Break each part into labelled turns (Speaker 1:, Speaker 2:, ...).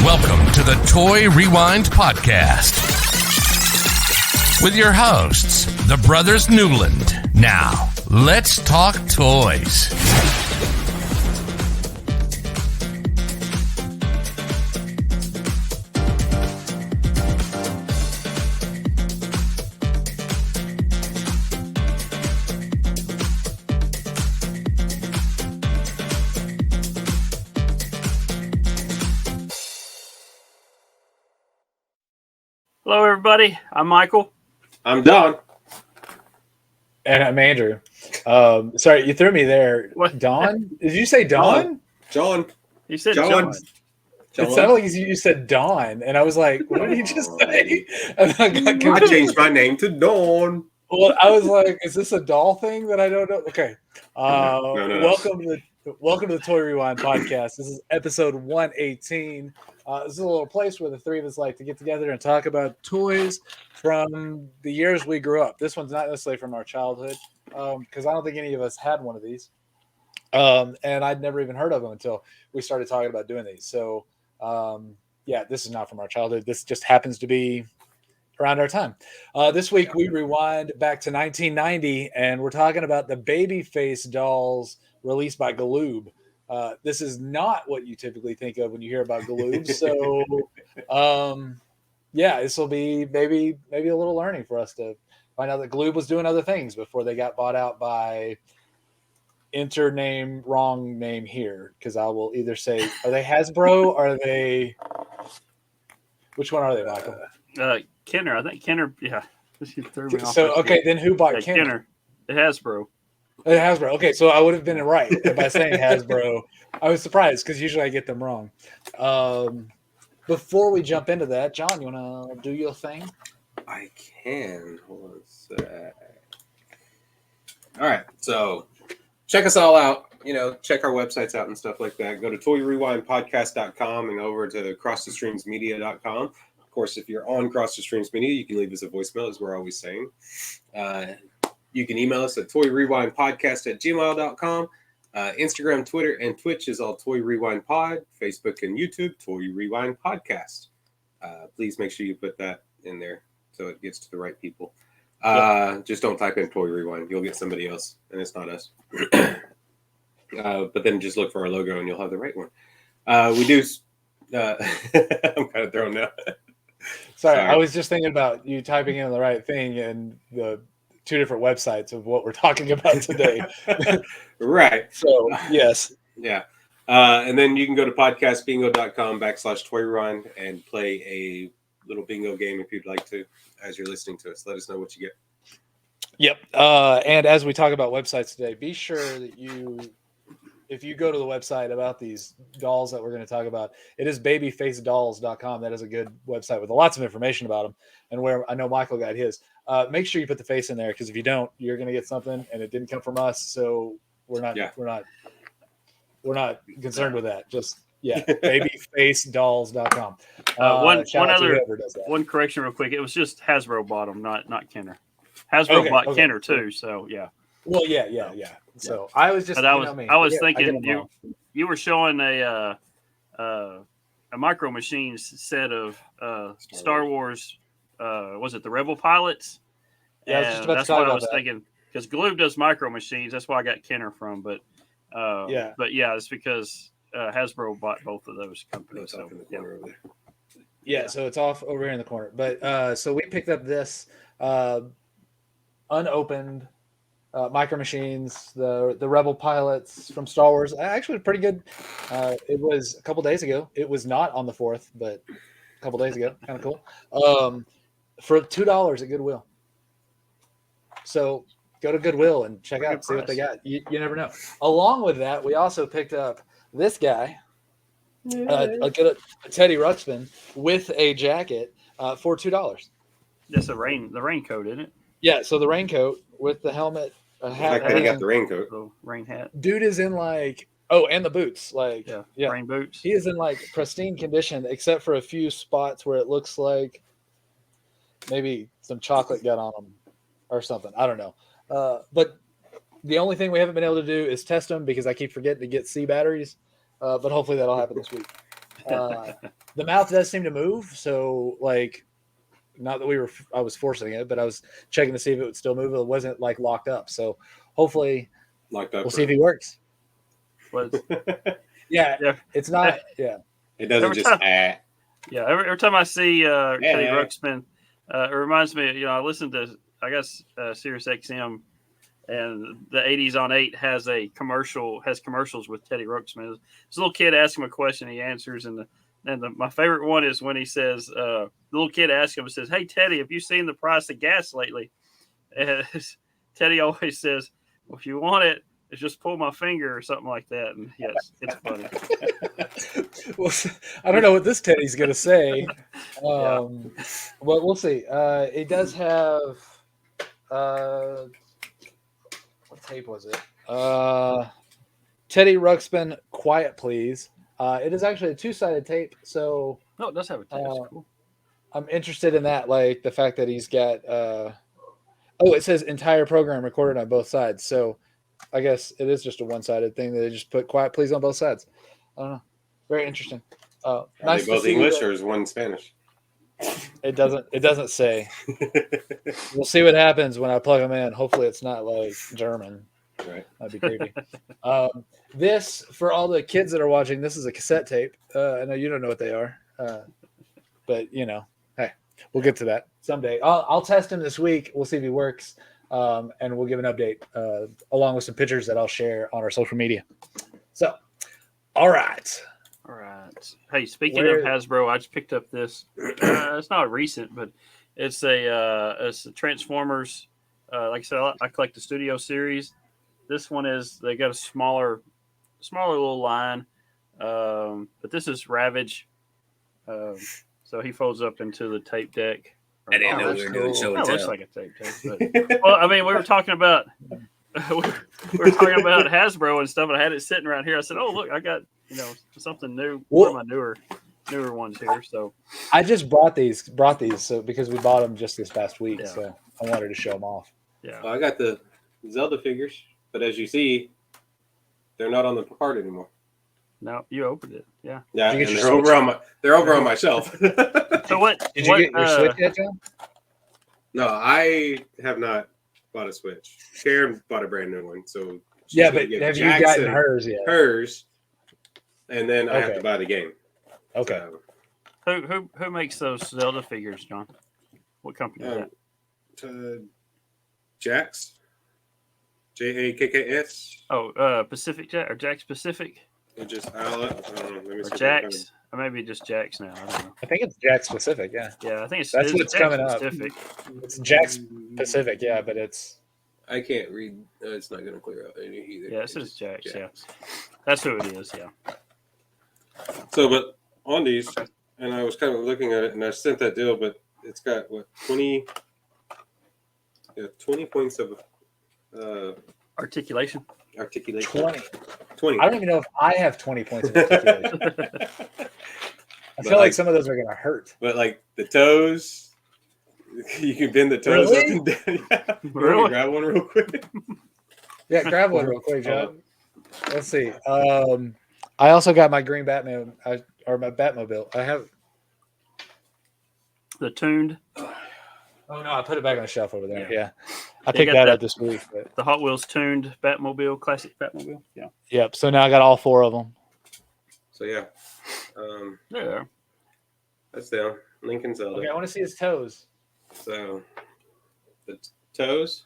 Speaker 1: Welcome to the Toy Rewind Podcast with your hosts, the Brothers Newland. Now, let's talk toys.
Speaker 2: Hello, everybody. I'm Michael.
Speaker 3: I'm Don.
Speaker 4: And I'm Andrew. Sorry, you threw me there.
Speaker 2: What?
Speaker 4: Don? Did you say Don?
Speaker 3: John.
Speaker 2: You said John.
Speaker 4: It sounded like you said Don, and I was like, "What did he just say?" And
Speaker 3: I changed my name to Dawn.
Speaker 4: Well, I was like, "Is this a doll thing that I don't know?" Okay.
Speaker 3: No.
Speaker 4: Welcome to the Toy Rewind Podcast. This is episode 118. This is a little place where the three of us like to get together and talk about toys from the years we grew up. This one's not necessarily from our childhood, because I don't think any of us had one of these. And I'd never even heard of them until we started talking about doing these. So, this is not from our childhood. This just happens to be around our time. This week we rewind back to 1990, and we're talking about the Babyface dolls released by Galoob. This is not what you typically think of when you hear about Galoob. So, this will be maybe a little learning for us to find out that Galoob was doing other things before they got bought out by wrong name here. Because I will either say, are they Hasbro? Or are they? Which one are they, Michael?
Speaker 2: Kenner. I think Kenner. Yeah. Threw me off
Speaker 4: So okay, then who bought Kenner?
Speaker 2: Kenner. The Hasbro.
Speaker 4: Hasbro. Okay, so I would have been right by saying Hasbro. I was surprised because usually I get them wrong. Before we jump into that, John, you want to do your thing?
Speaker 3: I can. Hold on a sec. All right, so check us all out. Check our websites out and stuff like that. Go to toyrewindpodcast.com and over to crossthestreamsmedia.com. Of course, if you're on Cross the Streams Media, you can leave us a voicemail, as we're always saying. You can email us at toyrewindpodcast@gmail.com. Instagram, Twitter, and Twitch is all Toy Rewind Pod. Facebook and YouTube, Toy Rewind Podcast. Please make sure you put that in there so it gets to the right people. Just don't type in Toy Rewind. You'll get somebody else, and it's not us. But then just look for our logo, and you'll have the right one. We do... I'm kind of thrown now.
Speaker 4: Sorry, I was just thinking about you typing in the right thing and the two different websites of what we're talking about today.
Speaker 3: Right.
Speaker 4: So, yes.
Speaker 3: Yeah. And then you can go to podcastbingo.com/Toy Rewind and play a little bingo game if you'd like to, as you're listening to us. Let us know what you get.
Speaker 4: Yep. And as we talk about websites today, be sure that if you go to the website about these dolls that we're going to talk about, it is babyfacedolls.com. That is a good website with lots of information about them and where I know Michael got his. Make sure you put the face in there, because if you don't, you're going to get something and it didn't come from us. So we're not concerned with that. Just babyfacedolls.com.
Speaker 2: One correction real quick. It was just Hasbro bought them, not Kenner. Hasbro bought Kenner too. So yeah.
Speaker 4: Well, yeah. So I was just.
Speaker 2: But I was thinking you were showing a Micro Machines set of Star Wars. Was it the Rebel pilots?
Speaker 4: Yeah, I was just about
Speaker 2: that's
Speaker 4: to talk
Speaker 2: what
Speaker 4: about
Speaker 2: I was
Speaker 4: that.
Speaker 2: thinking, because Galoob does Micro Machines. That's why I got Kenner from. But it's because Hasbro bought both of those companies. So,
Speaker 4: So it's off over here in the corner. But so we picked up this unopened Micro Machines, the Rebel pilots from Star Wars. Actually, pretty good. It was a couple days ago. It was not on the 4th, but a couple days ago. Kind of cool. For $2 at Goodwill. So go to Goodwill and check out, see what they got. You never know. Along with that, we also picked up this guy, a Teddy Ruxpin with a jacket for $2.
Speaker 2: That's the raincoat, isn't it?
Speaker 4: Yeah, so the raincoat with the helmet, a hat.
Speaker 3: He got the raincoat.
Speaker 2: The rain hat.
Speaker 4: Dude is in and the boots.
Speaker 2: Rain boots.
Speaker 4: He is in pristine condition, except for a few spots where it looks like maybe some chocolate got on him or something. I don't know. But the only thing we haven't been able to do is test them, because I keep forgetting to get C batteries. But hopefully that'll happen this week. The mouth does seem to move, so like, not that I was forcing it, but I was checking to see if it would still move. It wasn't like locked up, so hopefully
Speaker 3: Locked up.
Speaker 4: we'll see if he works.
Speaker 2: Was
Speaker 4: Yeah,
Speaker 2: yeah.
Speaker 4: it's not. Yeah,
Speaker 3: It doesn't
Speaker 2: Every
Speaker 3: just.
Speaker 2: time- Yeah, every time I see Teddy
Speaker 3: Yeah.
Speaker 2: Ruxpin, it reminds me. I listened to Sirius XM, and the 80s on 8 has commercials with Teddy Ruxpin. This little kid asks him a question, he answers, and my favorite one is when he says, the little kid asks him, says, "Hey Teddy, have you seen the price of gas lately?" And Teddy always says, "Well, if you want it, just pull my finger," or something like that. And yes, it's funny.
Speaker 4: well, I don't know what this Teddy's gonna say.
Speaker 2: Yeah.
Speaker 4: Well, we'll see. It does have. What tape was it? Teddy Ruxpin, "Quiet Please." It is actually a 2-sided tape, so
Speaker 2: No, it does have a tape. That's cool.
Speaker 4: I'm interested in that. Like the fact that he's got. It says entire program recorded on both sides. So I guess it is just a 1-sided thing that they just put "Quiet Please" on both sides. I don't know. Very interesting.
Speaker 3: Are
Speaker 4: Nice
Speaker 3: they both
Speaker 4: to see
Speaker 3: English
Speaker 4: that-
Speaker 3: or is one Spanish?
Speaker 4: It doesn't say. We'll see what happens when I plug them in. Hopefully, it's not like German.
Speaker 3: Right.
Speaker 4: That'd be creepy. This, for all the kids that are watching, this is a cassette tape. I know you don't know what they are, but hey, we'll get to that someday. I'll test him this week. We'll see if he works, and we'll give an update along with some pictures that I'll share on our social media. So, all right.
Speaker 2: All right. Hey, speaking of Hasbro, I just picked up this. It's not recent, but it's a Transformers. Like I said, I collect the Studio series. This one they got a smaller little line, but this is Ravage. So he folds up into the tape deck.
Speaker 5: I didn't know we were doing show and
Speaker 2: That looks
Speaker 5: tell.
Speaker 2: like a tape deck. But, well, I mean, we were talking about Hasbro and stuff, and I had it sitting right here. I said, "Oh, look, I got something new. One of my newer ones here." So
Speaker 4: I just brought these so because we bought them just this past week,
Speaker 2: Yeah.
Speaker 4: so I wanted to show them off.
Speaker 2: yeah,
Speaker 3: Well, I got the Zelda figures, but as you see, they're not on the card anymore.
Speaker 2: no, you opened it. Yeah.
Speaker 3: Yeah,
Speaker 4: Did you
Speaker 3: and
Speaker 4: get
Speaker 3: they're
Speaker 4: your
Speaker 3: over on my shelf.
Speaker 2: So what?
Speaker 4: Did you get your Switch yet, John?
Speaker 3: No, I have not bought a Switch. Karen bought a brand new one, so she's
Speaker 4: Yeah,
Speaker 3: gonna
Speaker 4: but
Speaker 3: get
Speaker 4: have you
Speaker 3: Jackson
Speaker 4: gotten hers yet?
Speaker 3: hers, and then I have
Speaker 4: Okay.
Speaker 3: to buy the game.
Speaker 4: Okay.
Speaker 3: So,
Speaker 2: Who makes those Zelda figures, John? What company is that?
Speaker 3: Jax, JAKKS.
Speaker 2: Oh, Pacific Jack or Jack's Pacific
Speaker 3: Or just I don't know. Let me
Speaker 2: or
Speaker 3: see if I can
Speaker 2: Jack's, or maybe just Jack's now. I don't know.
Speaker 4: I think it's Jack's Pacific, yeah.
Speaker 2: Yeah, I think it's
Speaker 4: That's
Speaker 2: it's
Speaker 4: what's
Speaker 2: Jack's
Speaker 4: coming up.
Speaker 2: Pacific.
Speaker 4: It's Jack's Pacific, yeah, but it's
Speaker 3: I can't read. It's not going to clear out any either.
Speaker 2: Yeah, it says Jack's. Yeah, that's who it is. Yeah.
Speaker 3: So, but on these, and I was kind of looking at it, and I sent that deal, but it's got what 20 points of
Speaker 2: Articulation.
Speaker 3: articulation.
Speaker 4: 20. I don't even know if I have 20 points of articulation. I feel like some of those are going to hurt.
Speaker 3: But like the toes, you can bend the toes
Speaker 4: Really?
Speaker 3: up and down. Yeah. You want me
Speaker 2: Really?
Speaker 3: to grab one real quick?
Speaker 4: Yeah, grab one real quick, John. Let's see. I also got my green Batman or my Batmobile. I have.
Speaker 2: The tuned,
Speaker 4: Oh no, I put it back on the shelf over there.
Speaker 2: Yeah.
Speaker 4: Yeah, I
Speaker 2: You
Speaker 4: picked
Speaker 2: got
Speaker 4: that
Speaker 2: that-
Speaker 4: up this week. But,
Speaker 2: the Hot Wheels tuned Batmobile, classic Batmobile. Yeah.
Speaker 4: yep. So now I got all 4 of them.
Speaker 3: So yeah,
Speaker 2: Yeah.
Speaker 3: that's down. Lincoln Zelda.
Speaker 4: Okay, I want to see his toes.
Speaker 3: So the toes.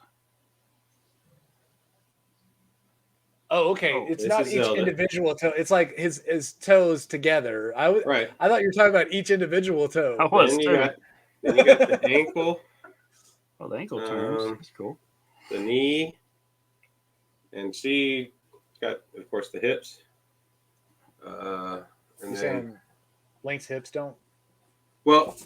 Speaker 4: Oh, okay.
Speaker 2: Oh,
Speaker 4: It's
Speaker 3: this
Speaker 4: not
Speaker 3: is
Speaker 4: each
Speaker 3: Zelda.
Speaker 4: individual toe. It's like his toes together.
Speaker 3: Right.
Speaker 4: I thought you were talking about each individual toe.
Speaker 2: I was
Speaker 3: Then you
Speaker 2: too.
Speaker 3: got the ankle,
Speaker 2: Oh, the ankle turns. That's cool.
Speaker 3: the knee, and she got, of course, the hips. And
Speaker 4: You're
Speaker 3: then,
Speaker 4: saying Link's hips don't.
Speaker 3: well,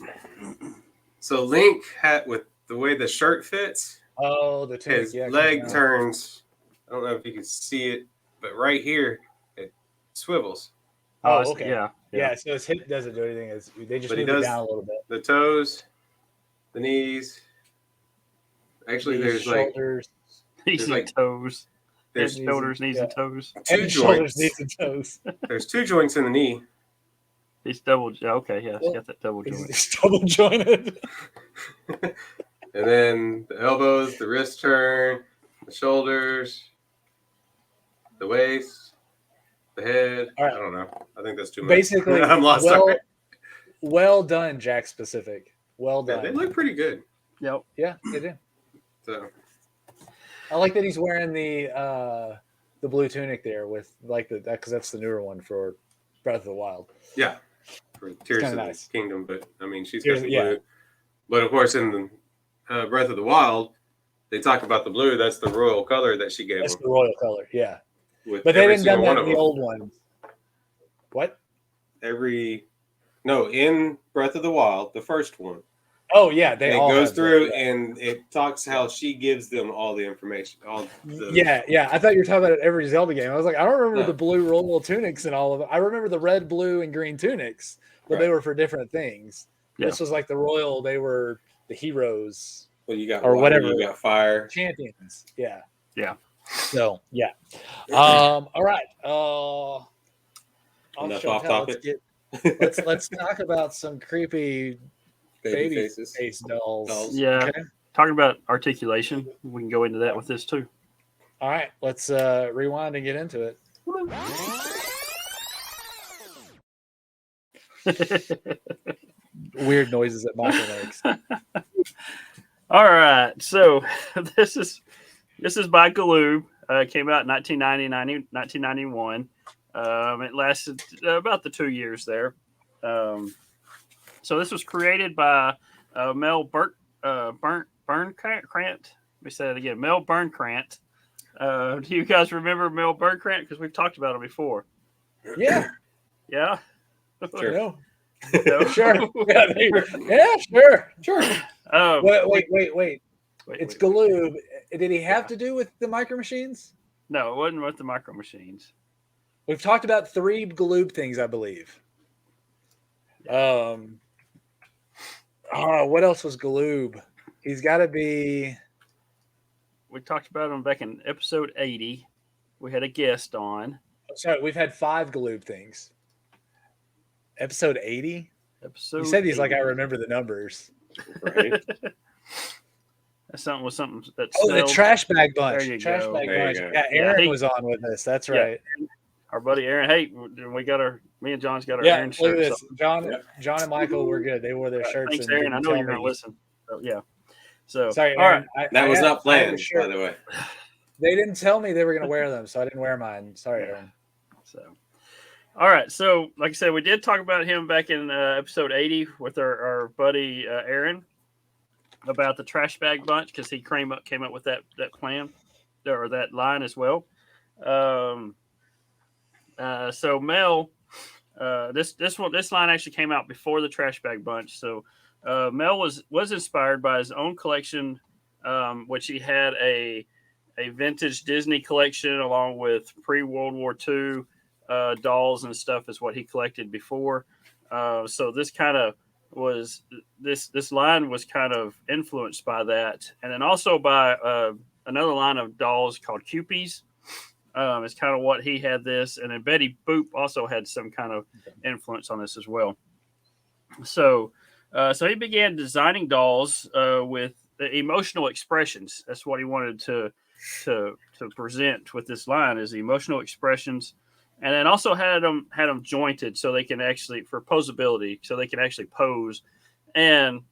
Speaker 3: so Link had, with the way the shirt fits,
Speaker 4: Oh, the tunic.
Speaker 3: his
Speaker 4: Yeah,
Speaker 3: leg
Speaker 4: comes down.
Speaker 3: turns. I don't know if you can see it, but right here it swivels.
Speaker 4: Oh,
Speaker 2: I see.
Speaker 4: okay.
Speaker 2: Yeah.
Speaker 4: Yeah, so his hip doesn't do anything. They just
Speaker 3: But he
Speaker 4: move it
Speaker 3: does-
Speaker 4: down a little bit.
Speaker 3: The toes, the knees. Actually,
Speaker 4: Knees,
Speaker 3: there's like
Speaker 4: shoulders,
Speaker 2: Knees
Speaker 3: like-
Speaker 2: and toes. Head,
Speaker 3: there's
Speaker 2: shoulders, knees, and
Speaker 4: Yeah.
Speaker 2: toes.
Speaker 3: two
Speaker 4: and shoulders,
Speaker 3: joints.
Speaker 4: knees, and toes.
Speaker 3: There's 2 joints in the knee,
Speaker 2: He's double. Okay, yeah, he's
Speaker 4: Well,
Speaker 2: got that double joint.
Speaker 4: He's double jointed.
Speaker 3: And then the elbows, the wrist turn, the shoulders, the waist, the head.
Speaker 4: All right.
Speaker 3: I don't know. I think that's too much.
Speaker 4: Basically,
Speaker 3: I'm lost.
Speaker 4: well done, Jack Specific. Well
Speaker 3: Yeah,
Speaker 4: done.
Speaker 3: they look pretty good.
Speaker 2: Yep.
Speaker 4: Yeah, they do.
Speaker 3: So
Speaker 4: I like that he's wearing the blue tunic there with like because that's the newer one for Breath of the Wild.
Speaker 3: yeah, for Tears of
Speaker 4: nice.
Speaker 3: the Kingdom, but I mean she's
Speaker 4: Tears-
Speaker 3: got the blue. But of course, in the Breath of the Wild, they talk about the blue. That's the royal color that she gave
Speaker 4: That's
Speaker 3: him.
Speaker 4: the royal color. Yeah,
Speaker 3: With
Speaker 4: but they
Speaker 3: every
Speaker 4: didn't done
Speaker 3: single
Speaker 4: that
Speaker 3: one
Speaker 4: in
Speaker 3: of
Speaker 4: the
Speaker 3: them.
Speaker 4: old ones. What?
Speaker 3: In Breath of the Wild, the first one.
Speaker 4: Oh yeah, they
Speaker 3: And
Speaker 4: all
Speaker 3: it goes
Speaker 4: have
Speaker 3: through
Speaker 4: that.
Speaker 3: and it talks how she gives them all the information.
Speaker 4: Yeah. I thought you were talking about every Zelda game. I was like, I don't remember
Speaker 3: No.
Speaker 4: the blue royal tunics and all of it. I remember the red, blue, and green tunics, but they
Speaker 3: Right.
Speaker 4: were for different things.
Speaker 2: Yeah.
Speaker 4: This was like the royal. They were the heroes,
Speaker 3: Well, you got
Speaker 4: or
Speaker 3: water,
Speaker 4: whatever.
Speaker 3: You got fire.
Speaker 4: champions. Yeah.
Speaker 2: Yeah.
Speaker 4: So yeah. All right.
Speaker 3: Enough
Speaker 4: show and
Speaker 3: off
Speaker 4: tell.
Speaker 3: topic.
Speaker 4: Let's talk about some creepy baby
Speaker 3: faces.
Speaker 4: face dolls.
Speaker 2: Yeah.
Speaker 4: Okay.
Speaker 2: Talking about articulation, we can go into that with this too.
Speaker 4: All right. Let's rewind and get into it. Weird noises that Michael makes.
Speaker 2: All right, so this is by Galoob. It came out in 1991. It lasted about the 2 years there. So this was created by Mel Bernkrant. Let me say that again. Mel Bernkrant. Do you guys remember Mel Bernkrant? Because we've talked about him before.
Speaker 4: Yeah.
Speaker 2: Yeah.
Speaker 3: Sure.
Speaker 4: No.
Speaker 2: No?
Speaker 4: Sure. Yeah, sure.
Speaker 3: Sure.
Speaker 4: Wait.
Speaker 2: Wait,
Speaker 4: It's
Speaker 2: wait.
Speaker 4: Galoob. Did he have to do with the micro machines?
Speaker 2: No, it wasn't with the micro machines.
Speaker 4: We've talked about 3 Galoob things, I believe. What else was Galoob? He's got to be.
Speaker 2: We talked about him back in episode 80. We had a guest on.
Speaker 4: Sorry, we've had 5 Galoob things. Episode 80?
Speaker 2: Episode
Speaker 4: You said these like I
Speaker 2: 80.
Speaker 4: remember the numbers.
Speaker 3: Right.
Speaker 2: That's something with something that
Speaker 4: Oh, the
Speaker 2: smelled.
Speaker 4: trash bag bunch.
Speaker 2: There you
Speaker 4: Trash
Speaker 2: go.
Speaker 4: bag
Speaker 3: There you
Speaker 4: bunch.
Speaker 3: go.
Speaker 4: Yeah,
Speaker 2: Yeah,
Speaker 4: Aaron
Speaker 2: he-
Speaker 4: was on with us. That's
Speaker 2: Yeah.
Speaker 4: right.
Speaker 2: Our buddy Aaron. Hey, me and John's got our
Speaker 4: Yeah,
Speaker 2: Aaron
Speaker 4: look at
Speaker 2: shirts.
Speaker 4: this. John
Speaker 3: Yep.
Speaker 4: and Michael were good. They wore their shirts.
Speaker 2: Thanks,
Speaker 4: and
Speaker 2: Aaron. I
Speaker 4: didn't
Speaker 2: know
Speaker 4: tell
Speaker 2: you're going to
Speaker 4: me.
Speaker 2: listen. So, yeah. So,
Speaker 4: Sorry,
Speaker 2: all
Speaker 4: Aaron.
Speaker 2: right.
Speaker 3: That was not
Speaker 4: I had a
Speaker 3: planned,
Speaker 4: shirt.
Speaker 3: by the way.
Speaker 4: They didn't tell me they were going to wear them, so I didn't wear mine. Sorry, Aaron.
Speaker 2: So, all right. So, like I said, we did talk about him back in episode 80 with our buddy Aaron about the trash bag bunch because he came up with that plan or that line as well. So Mel, this line actually came out before the trash bag bunch. So Mel was inspired by his own collection, which he had a vintage Disney collection along with pre-World War II dolls and stuff is what he collected before. So this kind of was this line was kind of influenced by that, and then also by another line of dolls called Kewpies. It's kind of what he had this, and then Betty Boop also had some kind of influence on this as well. So he began designing dolls with emotional expressions. That's what he wanted to present with this line is the emotional expressions, and then also had them jointed so they can actually for posability, so they can actually pose, and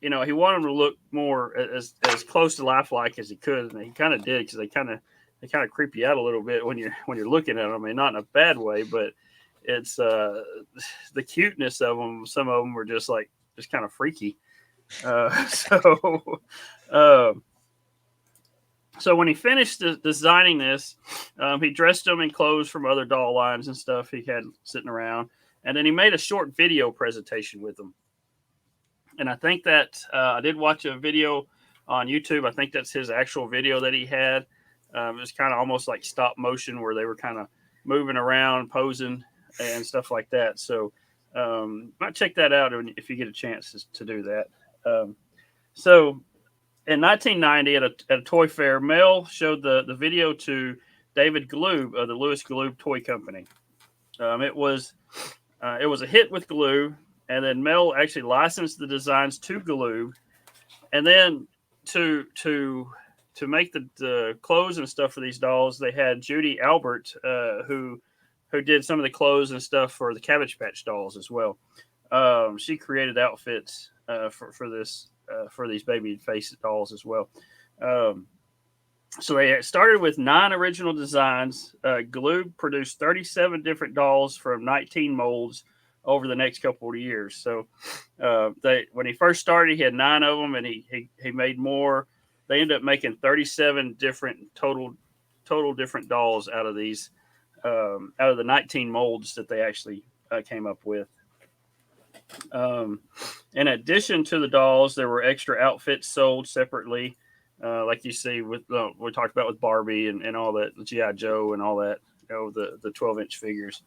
Speaker 2: he wanted them to look more as close to lifelike as he could, and he kind of did because they kind of creep you out a little bit when you're looking at them. I mean, not in a bad way, but it's the cuteness of them. Some of them were just kind of freaky. So when he finished designing this, he dressed them in clothes from other doll lines and stuff he had sitting around. And then he made a short video presentation with them. And I think that I did watch a video on YouTube. I think that's his actual video that he had. It was kind of almost like stop motion where they were kind of moving around, posing and stuff like that. So might check that out if you get a chance to do that. So in 1990 at a toy fair, Mel showed the video to David Galoob of the Louis Galoob Toy Company. It was It was a hit with Galoob, and then Mel actually licensed the designs to Galoob, and then to make the clothes and stuff for these dolls, they had Judy Albert, who did some of the clothes and stuff for the Cabbage Patch dolls as well. She created outfits for these baby face dolls as well. So they started with 9 original designs. Galoob produced 37 different dolls from 19 molds over the next couple of years. So when he first started, he had 9 of them, and he made more. They ended up making 37 different total different dolls out of these, out of the 19 molds that they actually came up with. In addition to the dolls, there were extra outfits sold separately, like you see with we talked about with Barbie and all that, G.I. Joe and all that, the 12-inch figures.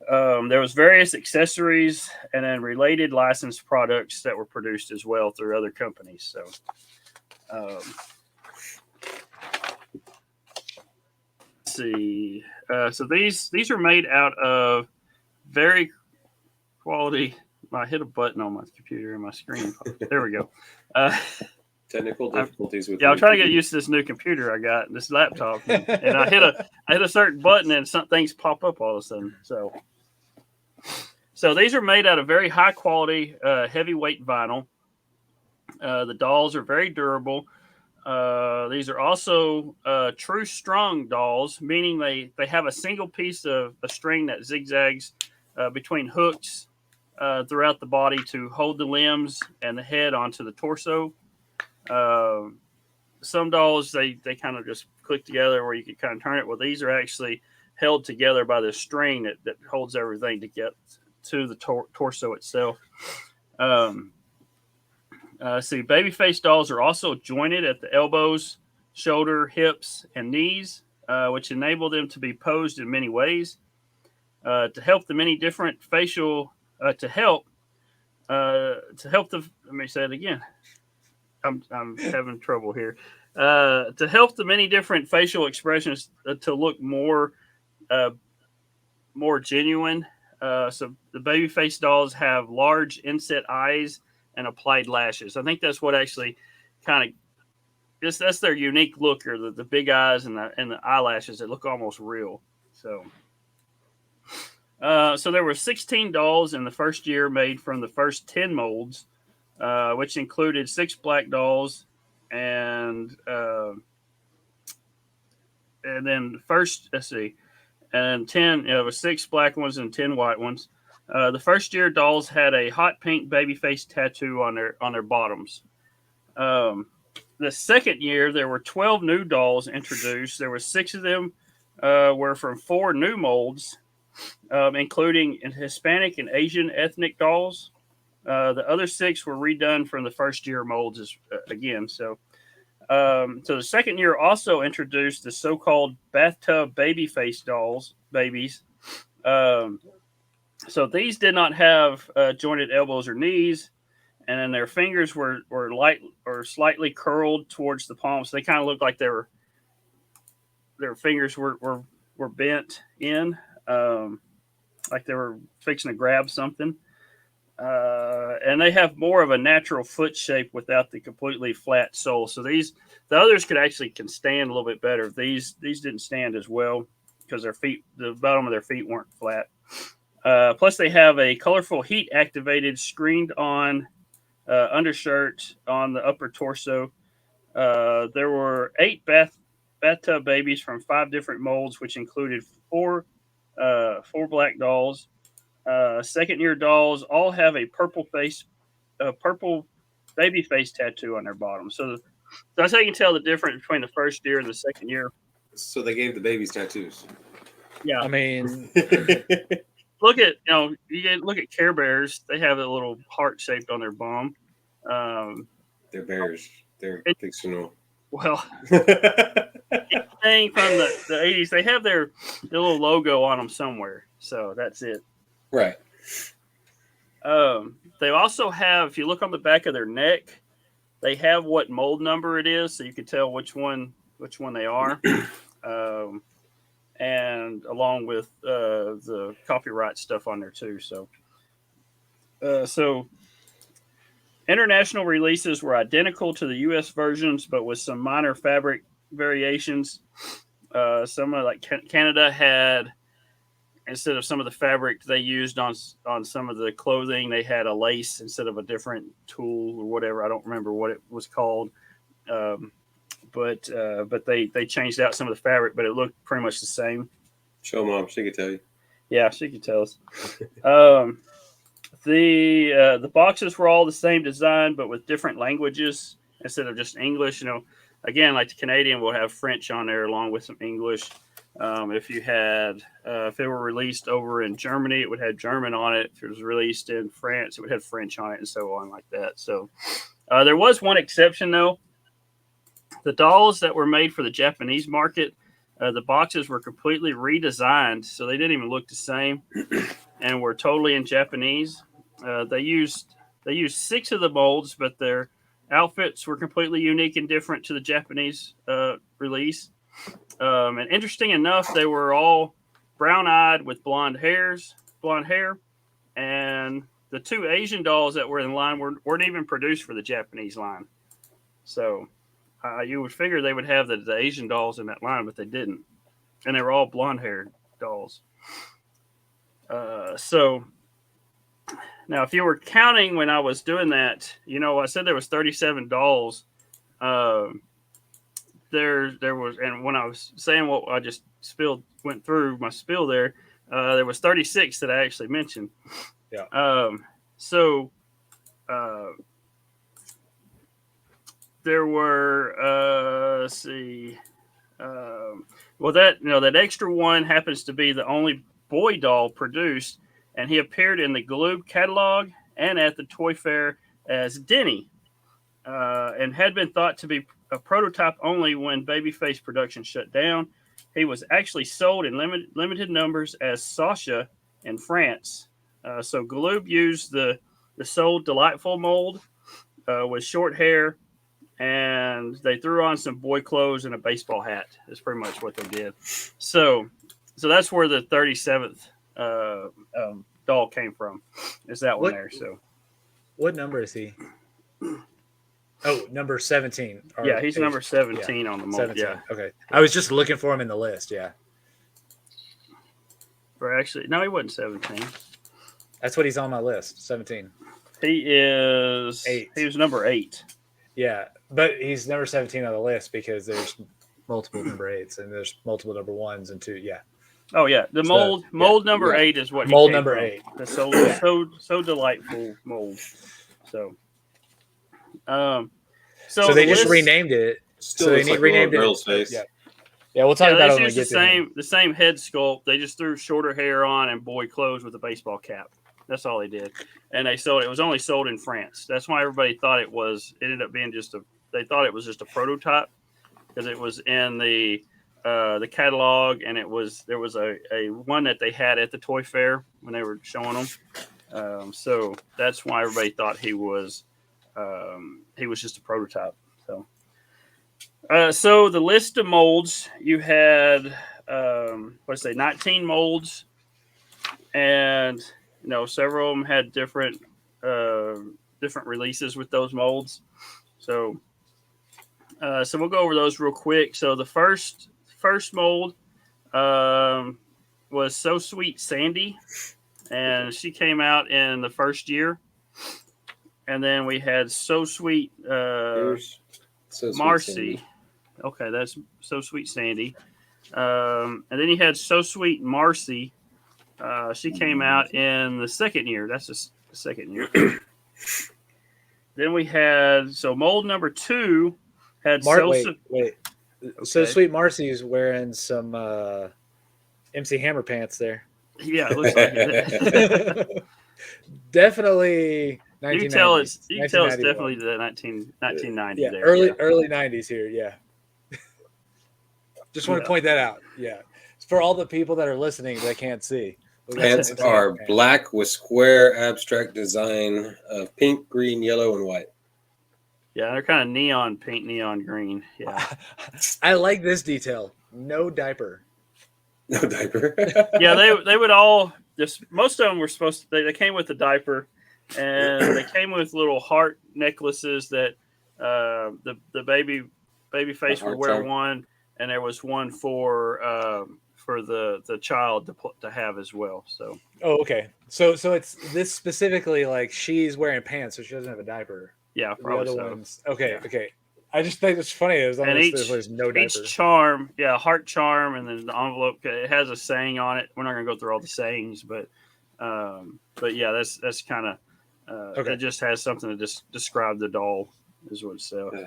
Speaker 2: There was various accessories and then related licensed products that were produced as well through other companies. So, let's see. So these are made out of very quality. I hit a button on my computer and my screen. There we go.
Speaker 3: Technical difficulties with.
Speaker 2: Yeah, I'm trying to get used to this new computer I got, this laptop, and I hit a certain button and some things pop up all of a sudden. So these are made out of very high quality, heavyweight vinyl. The dolls are very durable. These are also true strung dolls, meaning they have a single piece of a string that zigzags between hooks throughout the body to hold the limbs and the head onto the torso. Some dolls, they kind of just click together where you can kind of turn it. Well, these are actually held together by the string that holds everything to get to the torso itself. See, babyface dolls are also jointed at the elbows, shoulder, hips, and knees, which enable them to be posed in many ways. To help the many different facial, let me say it again. I'm having trouble here. To help the many different facial expressions to look more genuine. So the babyface dolls have large inset eyes and applied lashes. I think that's what actually kind of that's their unique look, or the big eyes and the eyelashes that look almost real. So there were 16 dolls in the first year made from the first 10 molds, which included 6 black dolls and then and 10. There were 6 black ones and 10 white ones. The first year dolls had a hot pink baby face tattoo on their bottoms. The second year there were 12 new dolls introduced. There were 6 of them were from 4 new molds, including Hispanic and Asian ethnic dolls. The other 6 were redone from the first year molds again. So the second year also introduced the so-called bathtub baby face babies. So these did not have jointed elbows or knees, and then their fingers were light or slightly curled towards the palms. So they kind of looked like their fingers were bent in, like they were fixing to grab something. And they have more of a natural foot shape without the completely flat sole. So the others can stand a little bit better. These didn't stand as well because the bottom of their feet weren't flat. Plus, they have a colorful heat-activated, screened-on undershirt on the upper torso. There were 8 bathtub babies from 5 different molds, which included 4 black dolls. Second-year dolls all have a purple baby face tattoo on their bottom. So that's how you can tell the difference between the first year and the second year.
Speaker 3: So they gave the babies tattoos.
Speaker 2: Yeah,
Speaker 4: I mean,
Speaker 2: look at Care Bears. They have a little heart shaped on their bum.
Speaker 3: They're bears. They're fictional.
Speaker 2: Well, anything from the 80s, they have their little logo on them somewhere. So that's it.
Speaker 3: Right.
Speaker 2: They also have, if you look on the back of their neck, they have what mold number it is, so you can tell which one they are. and along with the copyright stuff on there too. So international releases were identical to the U.S. versions, but with some minor fabric variations. Some of Canada had, instead of some of the fabric they used on some of the clothing, they had a lace instead of a different tool or whatever. I don't remember what it was called. But they changed out some of the fabric, but it looked pretty much the same.
Speaker 3: Show Mom, she could tell you.
Speaker 2: Yeah, she could tell us. The boxes were all the same design, but with different languages instead of just English. Again, like the Canadian will have French on there along with some English. If it were released over in Germany, it would have German on it. If it was released in France, it would have French on it, and so on like that. So there was one exception though. The dolls that were made for the Japanese market, the boxes were completely redesigned, so they didn't even look the same, and were totally in Japanese. They used 6 of the molds, but their outfits were completely unique and different to the Japanese release. And interesting enough, they were all brown-eyed with blonde hair, and the 2 Asian dolls that were in line weren't even produced for the Japanese line. So you would figure they would have the Asian dolls in that line, but they didn't. And they were all blonde-haired dolls. So now, if you were counting when I was doing that, I said there was 37 dolls. There was, and when I was saying what I just went through my spill there was 36 that I actually mentioned.
Speaker 4: Yeah.
Speaker 2: There were, let's see. That extra one happens to be the only boy doll produced, and he appeared in the Galoob catalog and at the Toy Fair as Denny, and had been thought to be a prototype only when Babyface production shut down. He was actually sold in limited numbers as Sasha in France. So Galoob used the sold Delightful mold with short hair, and they threw on some boy clothes and a baseball hat. That's pretty much what they did. So that's where the 37th doll came from. Is that one there? So,
Speaker 4: what number is he? Oh, number 17.
Speaker 2: Yeah, he's number 17 on the mold.
Speaker 4: 17.
Speaker 2: Yeah.
Speaker 4: Okay. I was just looking for him in the list. Yeah.
Speaker 2: Or actually, no, he wasn't 17.
Speaker 4: That's what he's on my list. 17.
Speaker 2: He is
Speaker 4: 8.
Speaker 2: He was number 8.
Speaker 4: Yeah, but he's number 17 on the list because there's multiple number 8s and there's multiple number 1s and 2. Yeah.
Speaker 2: Oh yeah, the mold number 8 is what he
Speaker 4: mold
Speaker 2: came
Speaker 4: number
Speaker 2: from.
Speaker 4: 8.
Speaker 2: The so delightful mold. So
Speaker 4: they just renamed it.
Speaker 3: Still looks like
Speaker 4: renamed
Speaker 3: a little girl's face.
Speaker 4: Yeah, we'll talk about it when we
Speaker 2: used
Speaker 4: get to
Speaker 2: the same head sculpt. They just threw shorter hair on and boy clothes with a baseball cap. That's all they did, and they sold it. It was only sold in France. That's why everybody thought it ended up being they thought it was just a prototype because it was in the catalog, and there was a one that they had at the toy fair when they were showing them. So that's why everybody thought he was just a prototype. So the list of molds, you had 19 molds, and several of them had different releases with those molds. So we'll go over those real quick. So the first mold was So Sweet Sandy, and she came out in the first year. And then we had So Sweet Marcy.
Speaker 3: Sandy.
Speaker 2: Okay, that's So Sweet Sandy. And then you had So Sweet Marcy. She came out in the second year. That's the second year. Then we had mold number 2 had
Speaker 4: wait.
Speaker 2: Okay.
Speaker 4: So Sweet Marcy's wearing some MC Hammer pants there.
Speaker 2: Yeah, it looks like it.
Speaker 4: Definitely 1990s.
Speaker 2: You can tell it's definitely the 1990
Speaker 4: yeah,
Speaker 2: there.
Speaker 4: Early 90s here, yeah. Just want to point that out. Yeah. For all the people that are listening that can't see.
Speaker 3: Pants are black with square abstract design of pink, green, yellow, and white.
Speaker 2: Yeah, they're kind of neon pink, neon green. Yeah.
Speaker 4: I like this detail. No diaper.
Speaker 3: No diaper.
Speaker 2: Yeah, they would all just most of them were supposed to. They came with a diaper, and they came with little heart necklaces that the baby face would
Speaker 3: heart
Speaker 2: wear
Speaker 3: charm.
Speaker 2: one, and there was one for the child to have as well. So
Speaker 4: Oh, okay. So it's this specifically like she's wearing pants, so she doesn't have a diaper.
Speaker 2: yeah,
Speaker 4: The
Speaker 2: probably
Speaker 4: other
Speaker 2: so.
Speaker 4: ones, okay,
Speaker 2: Yeah.
Speaker 4: okay. I just think it's funny. As long
Speaker 2: And
Speaker 4: as there's no diaper.
Speaker 2: each charm, yeah, heart charm, and then the envelope it has a saying on it. We're not gonna go through all the sayings, but yeah, that's kind of
Speaker 4: Okay.
Speaker 2: it just has something to just describe the doll is what it said.
Speaker 3: Yeah.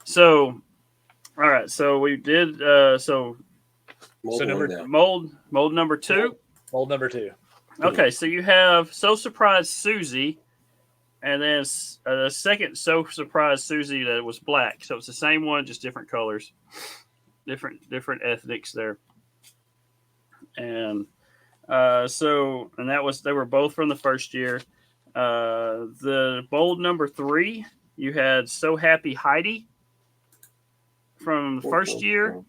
Speaker 2: So, all right, so we did so mold number 2.
Speaker 4: Mold number 2.
Speaker 2: Okay, so you have So Surprised Susie, and then the second So Surprised Susie that was black. So it's the same one, just different colors, different ethnics there. And they were both from the first year. The bold number 3, you had So Happy Heidi from the first year,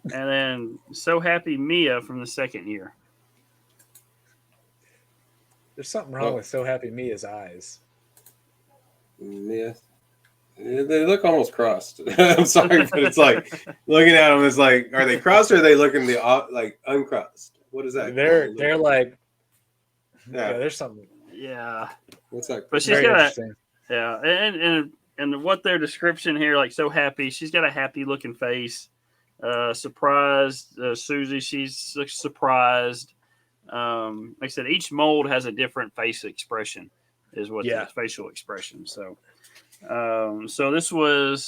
Speaker 2: and then So Happy Mia from the second year.
Speaker 4: There's something wrong with So Happy Mia's eyes.
Speaker 3: Yeah. They look almost crossed. I'm sorry, but it's like looking at them. It's like, are they crossed or are they looking like uncrossed? What is that?
Speaker 4: They're like,
Speaker 3: yeah.
Speaker 4: There's something.
Speaker 2: Yeah,
Speaker 3: What's that?
Speaker 2: but she's
Speaker 4: Very
Speaker 2: got
Speaker 4: interesting.
Speaker 2: and what their description here, like so happy. She's got a happy looking face. Surprised Susie. She's surprised. Like I said, each mold has a different face expression. Is what the facial expression. So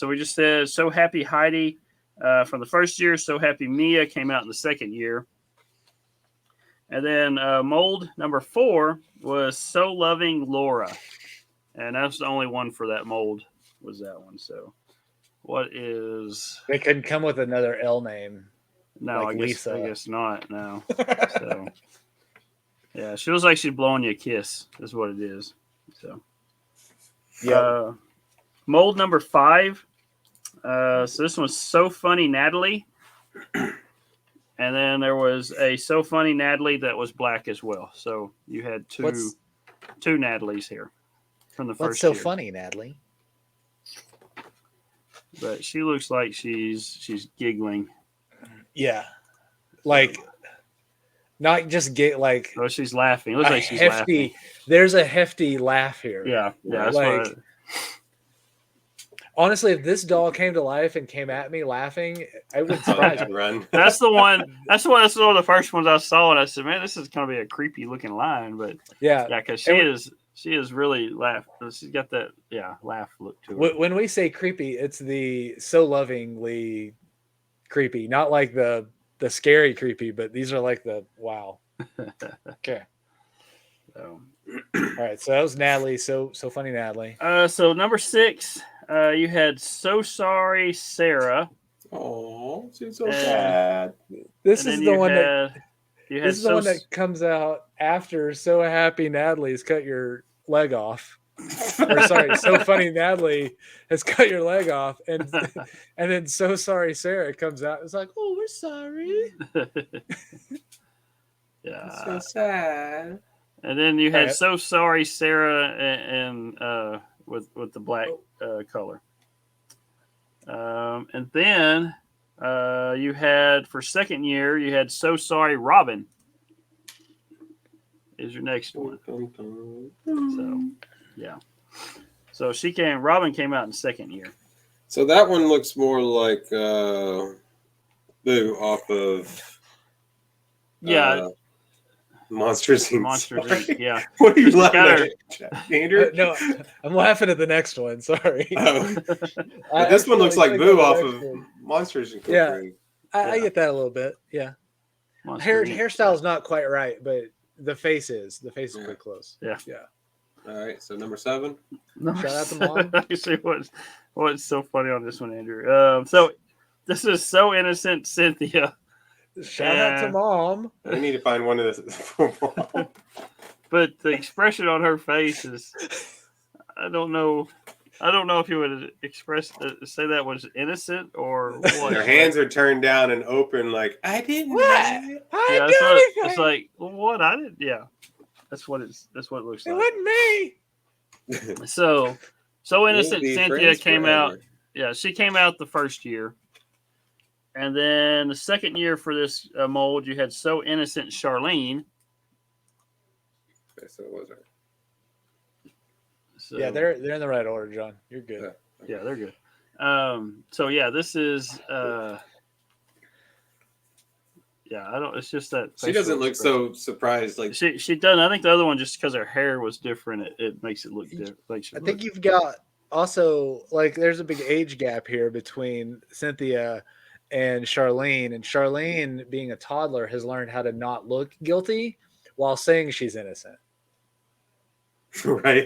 Speaker 2: we just said So Happy Heidi from the first year. So Happy Mia came out in the second year. And then mold number 4 was So Loving Laura. And that's the only one for that mold was that one. So what is...
Speaker 4: They couldn't come with another L name.
Speaker 2: No,
Speaker 4: like
Speaker 2: I guess
Speaker 4: Lisa.
Speaker 2: not. No. So yeah, she looks like she's blowing you a kiss is what it is. So
Speaker 4: yeah.
Speaker 2: Mold number 5. So this one's So Funny Natalie. And then there was a So Funny Natalie that was black as well. So you had two Natalies here from the first
Speaker 4: What's so
Speaker 2: year.
Speaker 4: funny, Natalie?
Speaker 2: But she looks like she's giggling.
Speaker 4: Yeah. Like not just like
Speaker 2: oh, she's laughing. It looks like she's
Speaker 4: hefty,
Speaker 2: laughing.
Speaker 4: There's a hefty laugh here.
Speaker 2: Yeah. That's
Speaker 4: like,
Speaker 2: what
Speaker 4: honestly, if this doll came to life and came at me laughing, I would surprise me.
Speaker 3: Run.
Speaker 2: That's one of the first ones I saw, and I said, "Man, this is going to be a creepy looking line." But yeah, because she is really laugh. She's got that laugh look to her.
Speaker 4: When we say creepy, it's the so lovingly creepy, not like the scary creepy, but these are like the wow. Okay.
Speaker 2: So,
Speaker 4: all right, so that was Natalie. So funny, Natalie.
Speaker 2: So number 6, you had So Sorry Sarah.
Speaker 3: Oh, she's so sad.
Speaker 4: This is the one
Speaker 2: this
Speaker 4: is the one that comes out after So Happy Natalie's cut your leg off. Or sorry, So Funny Natalie has cut your leg off, and then So Sorry Sarah comes out. It's like, oh, we're sorry.
Speaker 2: Yeah,
Speaker 3: it's so sad.
Speaker 2: And then you had So Sorry Sarah and with the black color. And then you had for second year you had So Sorry Robin. Is your next one. So yeah. So Robin came out in second year.
Speaker 3: So that one looks more like Boo off of Monsters Inc.
Speaker 2: Monsters Inc. Yeah.
Speaker 3: What are you laughing at, Andrew?
Speaker 4: No, I'm laughing at the next one. Sorry.
Speaker 3: Oh. But this one looks like Boo off of Monsters Inc.
Speaker 4: Yeah, I get that a little bit. Yeah. Hairstyle is not quite right, but the face is pretty close.
Speaker 2: Yeah.
Speaker 3: All right, so number 7.
Speaker 4: Shout out to Mom.
Speaker 2: You see what's so funny on this one, Andrew. So this is So Innocent Cynthia.
Speaker 4: Shout out to Mom.
Speaker 3: We need to find one of this.
Speaker 2: But the expression on her face is, I don't know. I don't know if you would say that was innocent or what.
Speaker 3: Their hands are turned down and open, like I didn't.
Speaker 4: What?
Speaker 3: know."
Speaker 4: I
Speaker 2: Yeah,
Speaker 4: do anything.
Speaker 2: it's like what I did. Yeah, that's what it looks
Speaker 4: It
Speaker 2: like.
Speaker 4: wasn't me.
Speaker 2: So innocent.
Speaker 3: We'll be
Speaker 2: Cynthia
Speaker 3: friends
Speaker 2: came out.
Speaker 3: forever.
Speaker 2: Yeah, she came out the first year, and then the second year for this mold, you had So Innocent Charlene.
Speaker 3: Okay, so it was her.
Speaker 2: So,
Speaker 4: Yeah, they're in the right order, John. You're good.
Speaker 2: Yeah, they're good. So yeah, this is yeah, I don't. It's just that
Speaker 3: She doesn't look
Speaker 2: expression.
Speaker 3: so surprised. Like
Speaker 2: She doesn't. I think the other one, just because her hair was different, it makes it look different.
Speaker 4: I think you've got also like there's a big age gap here between Cynthia and Charlene. And Charlene, being a toddler, has learned how to not look guilty while saying she's innocent.
Speaker 3: right.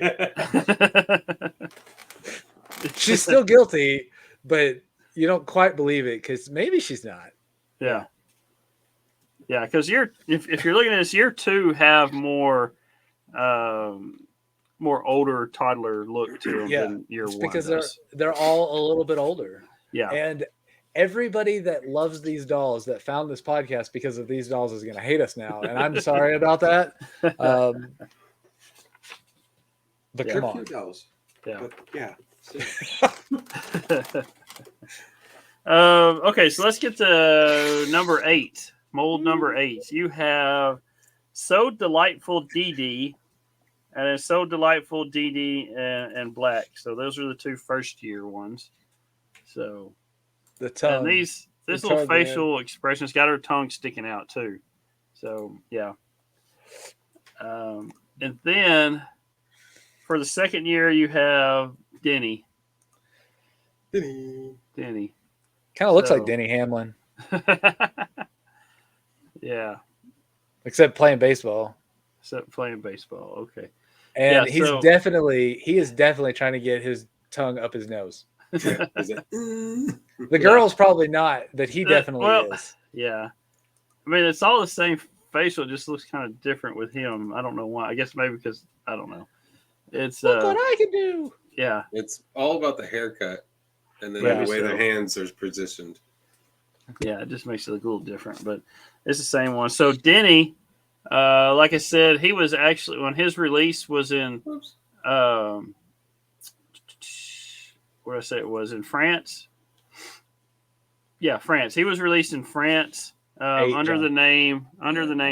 Speaker 4: She's still guilty, but you don't quite believe it because maybe she's not.
Speaker 2: Yeah. Yeah, because if you're looking at this, year two have more older toddler look to them than year one.
Speaker 4: Because they're all a little bit older.
Speaker 2: Yeah.
Speaker 4: And everybody that loves these dolls that found this podcast because of these dolls is going to hate us now, and I'm sorry about that. But
Speaker 2: Yeah.
Speaker 4: come
Speaker 3: They're
Speaker 4: on.
Speaker 3: cute dolls.
Speaker 2: Yeah.
Speaker 3: But, yeah.
Speaker 2: Okay, so let's get to number 8. Mold number 8. You have So Delightful Dee Dee, and it's So Delightful Dee Dee and Black. So those are the two first year ones. So
Speaker 4: The tongue.
Speaker 2: and this
Speaker 4: The
Speaker 2: little
Speaker 4: tongue,
Speaker 2: facial expression's got her tongue sticking out too. So yeah. And then for the second year, you have Denny. Denny.
Speaker 4: Kind of looks
Speaker 2: So-
Speaker 4: like Denny Hamlin,
Speaker 2: Yeah.
Speaker 4: except playing baseball.
Speaker 2: Except playing baseball. Okay.
Speaker 4: And
Speaker 2: Yeah,
Speaker 4: he is definitely trying to get his tongue up his nose.
Speaker 3: Is it?
Speaker 4: The girl's probably not, but he definitely
Speaker 2: well,
Speaker 4: is.
Speaker 2: Yeah. I mean, it's all the same facial, just looks kind of different with him. I don't know why. I guess maybe because I don't know. It's
Speaker 4: Look what I can do.
Speaker 2: yeah.
Speaker 3: It's all about the haircut and then
Speaker 2: Yeah,
Speaker 3: the way
Speaker 2: so-
Speaker 3: the hands are positioned.
Speaker 2: Yeah, it just makes it look a little different, but it's the same one. So Denny, like I said, he was actually when his release was in
Speaker 3: Oops.
Speaker 2: where did I say it was in France? Yeah, France. He was released in France under the name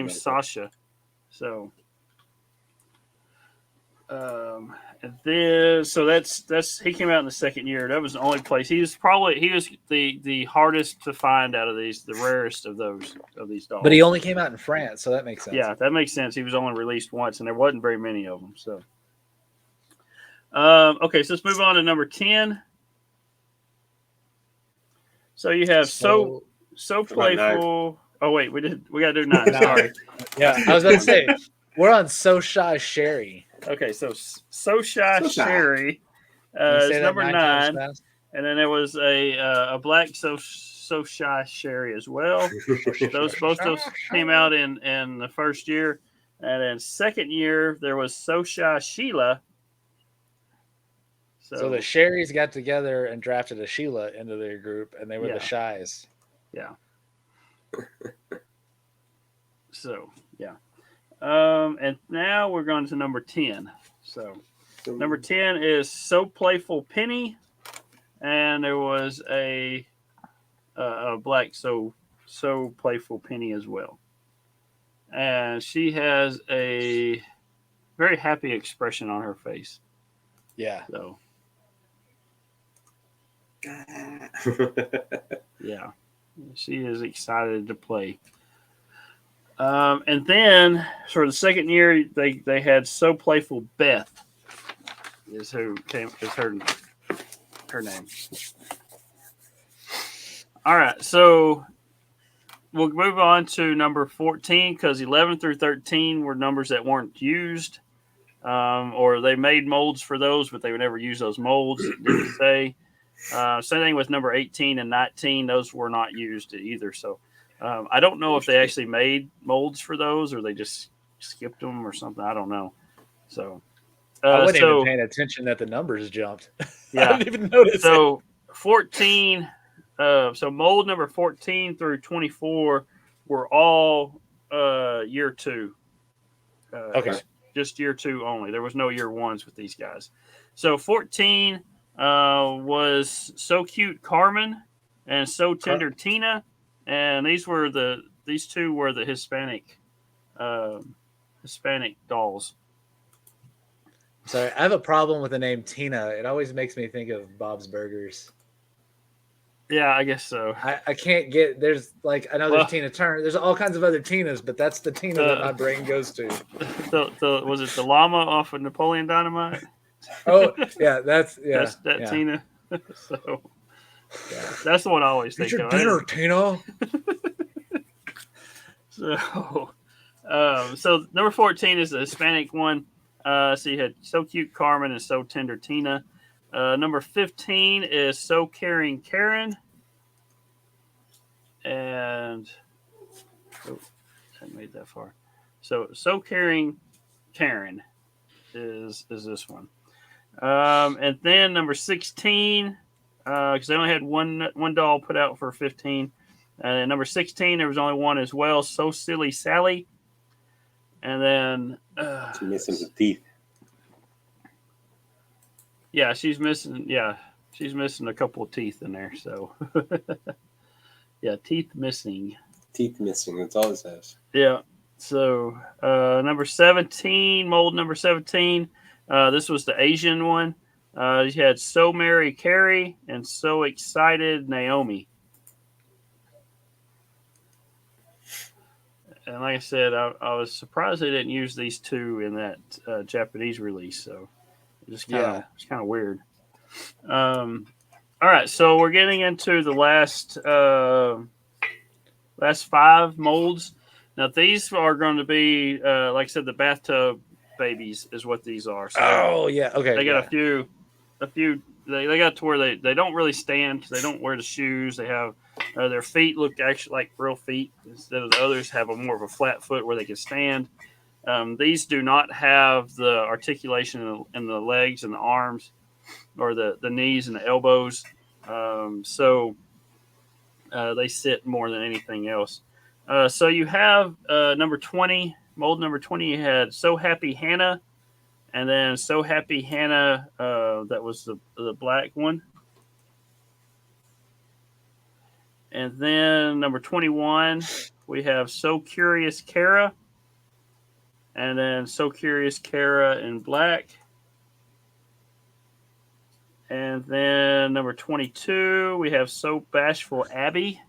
Speaker 2: Sasha. So and then that's he came out in the second year. That was the only place. He was the hardest to find out of these, the rarest of these dolls.
Speaker 4: But he only came out in France, so that makes sense.
Speaker 2: Yeah, that makes sense. He was only released once, and there wasn't very many of them. So, okay, so let's move on to number 10. So you have so playful. Oh wait, we got to do 9. Sorry.
Speaker 4: Yeah, I was about to say we're on So Shy Sherry.
Speaker 2: Okay, so Shy
Speaker 3: So Shy.
Speaker 2: Sherry
Speaker 4: Can you
Speaker 2: is
Speaker 4: say that
Speaker 2: number
Speaker 4: 9 times
Speaker 2: 9,
Speaker 4: fast?
Speaker 2: and then there was a black So Shy Sherry as well. Both those came out in the first year, and then second year there was So Shy Sheila.
Speaker 4: So the Sherrys got together and drafted a Sheila into their group, and they were
Speaker 2: Yeah.
Speaker 4: the Shies.
Speaker 2: Yeah. So yeah. And now we're going to number 10. So number 10 is So Playful Penny, and there was a black So Playful Penny as well, and she has a very happy expression on her face.
Speaker 4: Yeah.
Speaker 2: So yeah, she is excited to play. And then for the second year, they had So Playful Beth is her name. All right, so we'll move on to number 14 because 11 through 13 were numbers that weren't used, or they made molds for those, but they would never use those molds. It didn't say. Same thing with number 18 and 19; those were not used either. So. I don't know if they actually made molds for those or they just skipped them or something. I don't know. So,
Speaker 4: I wasn't
Speaker 2: so,
Speaker 4: even paying attention that the numbers jumped.
Speaker 2: Yeah.
Speaker 4: I didn't even notice
Speaker 2: So 14. So mold number 14 through 24 were all year 2.
Speaker 4: Okay.
Speaker 2: Just year 2 only. There was no year 1s with these guys. So 14 was So Cute Carmen and So Tender Tina, and these two were the Hispanic dolls.
Speaker 4: Sorry, I have a problem with the name Tina. It always makes me think of Bob's Burgers.
Speaker 2: Yeah, I guess so.
Speaker 4: I can't get there's like I know there's Tina Turner. There's all kinds of other Tinas, but that's the Tina that my brain goes to.
Speaker 2: Was it the llama off of Napoleon Dynamite?
Speaker 4: Oh yeah, that's
Speaker 2: Tina. So that's the one I always think
Speaker 4: Get your
Speaker 2: of.
Speaker 4: dinner, Tina.
Speaker 2: So number 14 is the Hispanic one. So you had So Cute Carmen and So Tender Tina. Number 15 is So Caring Karen. And I made that far. So Caring Karen is this one. And then number 16, because they only had one doll put out for 15. And number 16, there was only one as well. So Silly Sally. And then
Speaker 3: She's missing the teeth.
Speaker 2: Yeah, she's missing a couple of teeth in there. So yeah, teeth missing.
Speaker 3: Teeth missing. That's all it says.
Speaker 2: Yeah. So number 17, mold number 17. This was the Asian one. You had So Mary Carrie and So Excited Naomi. And like I said, I was surprised they didn't use these two in that Japanese release. So it's kind of weird. All right, so we're getting into the last 5 molds. Now these are going to be, like I said, the bathtub babies is what these are. So
Speaker 4: okay.
Speaker 2: They got a few. They got to where they don't really stand because they don't wear the shoes. They have their feet look actually like real feet instead of the others have more of a flat foot where they can stand. These do not have the articulation in the legs and the arms or the knees and the elbows. So they sit more than anything else. So you have number 20, mold number 20, you had So Happy Hannah, and then So Happy Hannah, that was the black one. And then number 21, we have So Curious Kara, and then So Curious Kara in black. And then number 22, we have So Bashful Abby.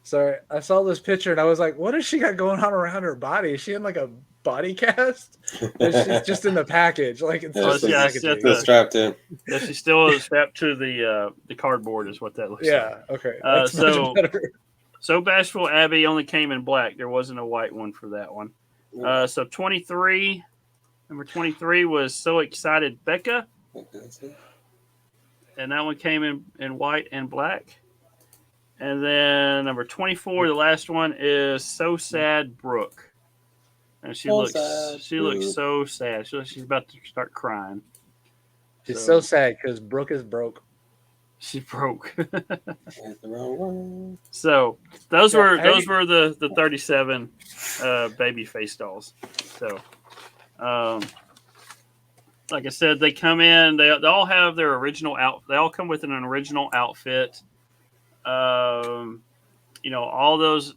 Speaker 4: Sorry, I saw this picture and I was like, what has she got going on around her body? Is she in like a body cast? Or she's just in the package. Like it's just
Speaker 3: still strapped in.
Speaker 2: Yeah, she's still strapped to the cardboard is what that looks like.
Speaker 4: Yeah, okay.
Speaker 2: So Bashful Abby only came in black. There wasn't a white one for that one. So 23, number 23 was So Excited Becca. And that one came in white and black. And then number 24, the last one, is So Sad Brooke. And she looks so sad. She's about to start crying.
Speaker 4: She's so sad because Brooke is broke.
Speaker 2: She broke.
Speaker 3: That's the wrong one.
Speaker 2: So those were the 37 baby face dolls. So like I said, they come in. They all have their original They all come with an original outfit. All those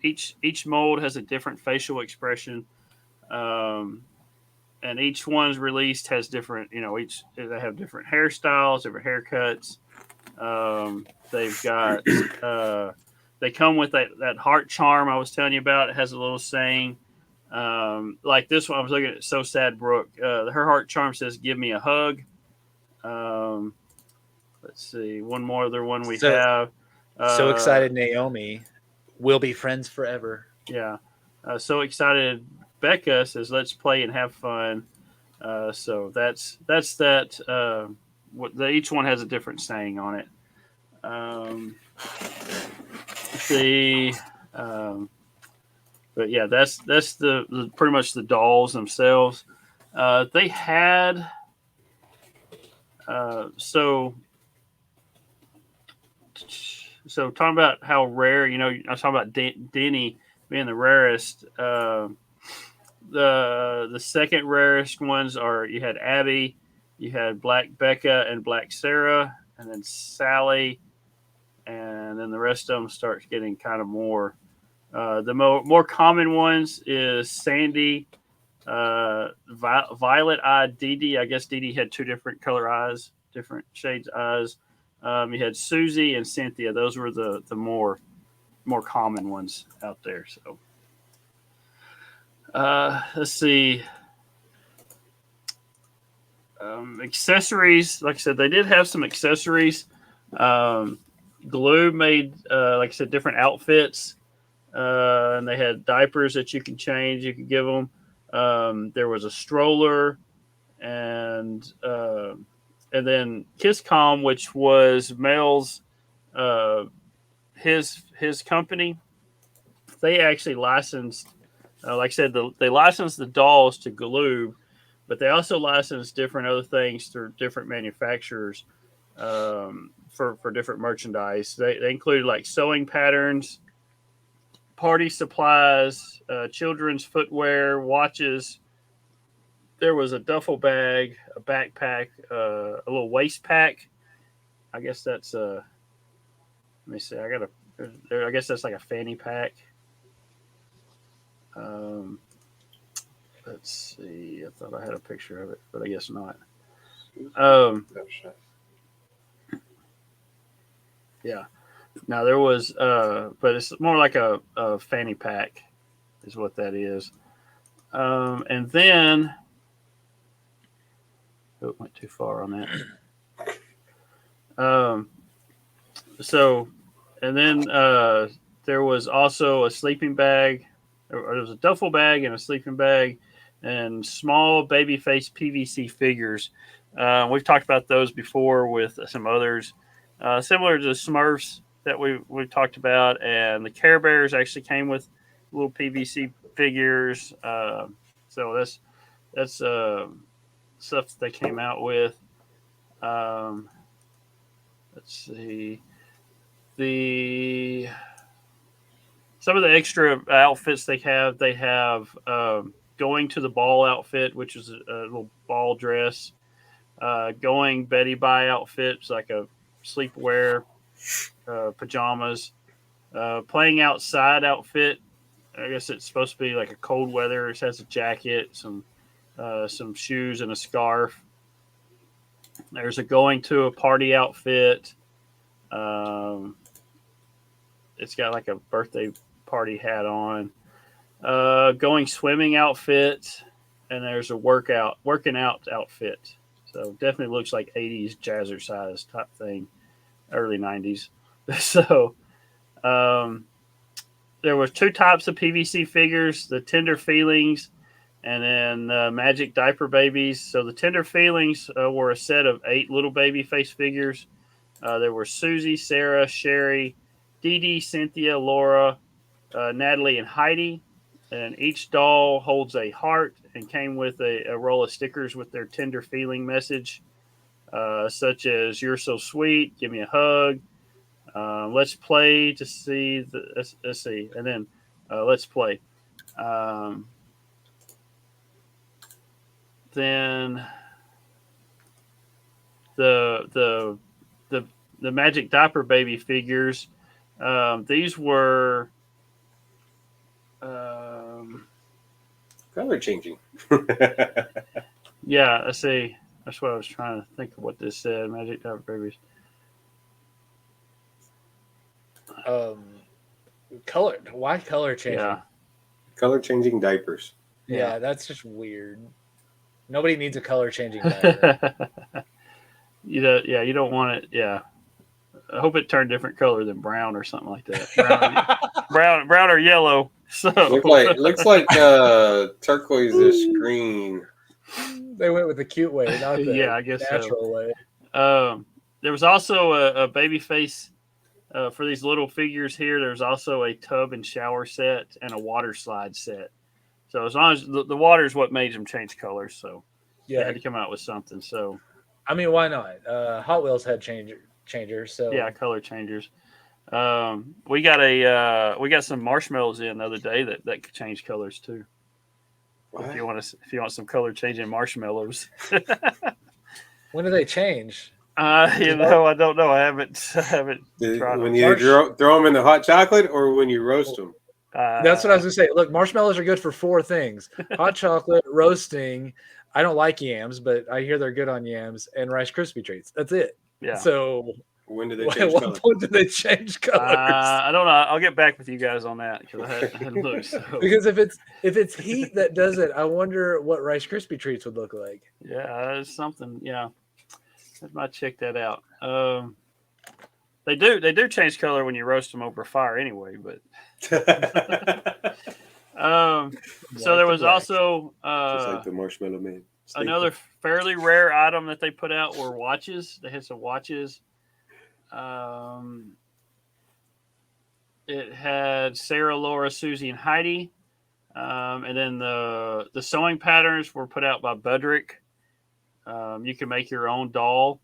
Speaker 2: each mold has a different facial expression, and each one's released has different. They have different hairstyles, different haircuts. They've got they come with that heart charm I was telling you about. It has a little saying. Like this one, I was looking at So Sad Brooke. Her heart charm says, "Give me a hug." Let's see. One more other one we have.
Speaker 4: So Excited Naomi. We'll be friends forever.
Speaker 2: Yeah. So Excited Becca says, "Let's play and have fun." So that's that. Each one has a different saying on it. Let's see. but yeah, that's the pretty much the dolls themselves. They had so talking about how rare, I was talking about Denny being the rarest. The second rarest ones are you had Abby, you had Black Becca and Black Sarah, and then Sally, and then the rest of them start getting kind of more. The more common ones is Sandy, violet-eyed Dee Dee. I guess Dee Dee had two different color eyes, different shades of eyes. You had Susie and Cynthia. Those were the more common ones out there. So let's see. Accessories. Like I said, they did have some accessories. Glue made, like I said, different outfits. And they had diapers that you can change. You can give them. There was a stroller, and then KissCom, which was Mel's his company. They actually licensed, like I said, they licensed the dolls to Glue, but they also licensed different other things through different manufacturers for different merchandise. They included like sewing patterns, party supplies, children's footwear, watches. There was a duffel bag, a backpack, a little waist pack. I guess that's let me see. I guess that's like a fanny pack. Let's see. I thought I had a picture of it, but I guess not. Yeah. Now there was, but it's more like a fanny pack, is what that is. And then, it went too far on that. And then there was also a sleeping bag. There was a duffel bag and a sleeping bag, and small baby face PVC figures. We've talked about those before with some others, similar to the Smurfs that we've talked about, and the Care Bears actually came with little PVC figures. So that's stuff that they came out with. Let's see. Some of the extra outfits they have going to the ball outfit, which is a little ball dress. Going Betty Bye outfits, like a sleepwear, pajamas. Playing outside outfit. I guess it's supposed to be like a cold weather. It has a jacket, some shoes, and a scarf. There's a going to a party outfit. It's got like a birthday party hat on. Going swimming outfit, and there's a working out outfit. So definitely looks like 80s jazzercise type thing, early 90s. So there was two types of PVC figures: the Tender Feelings, and then Magic Diaper Babies. So the Tender Feelings were a set of 8 little baby face figures. There were Susie, Sarah, Sherry, Dee Dee, Cynthia, Laura, Natalie, and Heidi. And each doll holds a heart and came with a roll of stickers with their tender feeling message, such as "You're so sweet," "Give me a hug," "Let's play to see." Let's see, and then "Let's play." Then the Magic Diaper Baby figures. These were
Speaker 3: color changing.
Speaker 2: Yeah, I see. That's what I was trying to think of what this said. Magic Diaper Babies.
Speaker 4: Why color changing?
Speaker 2: Yeah.
Speaker 3: Color changing diapers.
Speaker 4: Yeah, that's just weird. Nobody needs a color changing diaper.
Speaker 2: You don't want it. Yeah. I hope it turned different color than brown or something like that. Brown or yellow. So
Speaker 3: looks like turquoise-ish green.
Speaker 4: They went with the cute way, not the
Speaker 2: I guess
Speaker 4: natural way.
Speaker 2: There was also a baby face For these little figures here, there's also a tub and shower set and a water slide set. So as long as the water is what made them change colors, so they had to come out with something. So
Speaker 4: I mean, why not? Hot Wheels had changers, so
Speaker 2: yeah, color changers. We got some marshmallows in the other day that could change colors too.
Speaker 3: What?
Speaker 2: If you want some color changing marshmallows.
Speaker 4: When do they change?
Speaker 2: I don't know. I haven't tried
Speaker 3: When
Speaker 2: them.
Speaker 3: you throw them in the hot chocolate or when you roast them?
Speaker 4: That's what I was gonna say. Look, marshmallows are good for 4 things: hot chocolate, roasting. I don't like yams, but I hear they're good on yams, and Rice Krispie treats. That's it.
Speaker 2: Yeah.
Speaker 4: So
Speaker 3: When do they
Speaker 4: at
Speaker 3: change
Speaker 4: what
Speaker 3: color?
Speaker 4: point do they change colors?
Speaker 2: I don't know. I'll get back with you guys on that because I hadn't looked. So.
Speaker 4: Because if it's heat that does it, I wonder what Rice Krispie treats would look like.
Speaker 2: Yeah, it's something. Yeah, I might check that out. They do change color when you roast them over fire anyway. But so there was also
Speaker 3: Just like the Marshmallow Man.
Speaker 2: another fairly rare item that they put out were watches. They had some watches. It had Sarah, Laura, Susie, and Heidi. And then the sewing patterns were put out by Budrick. You can make your own doll.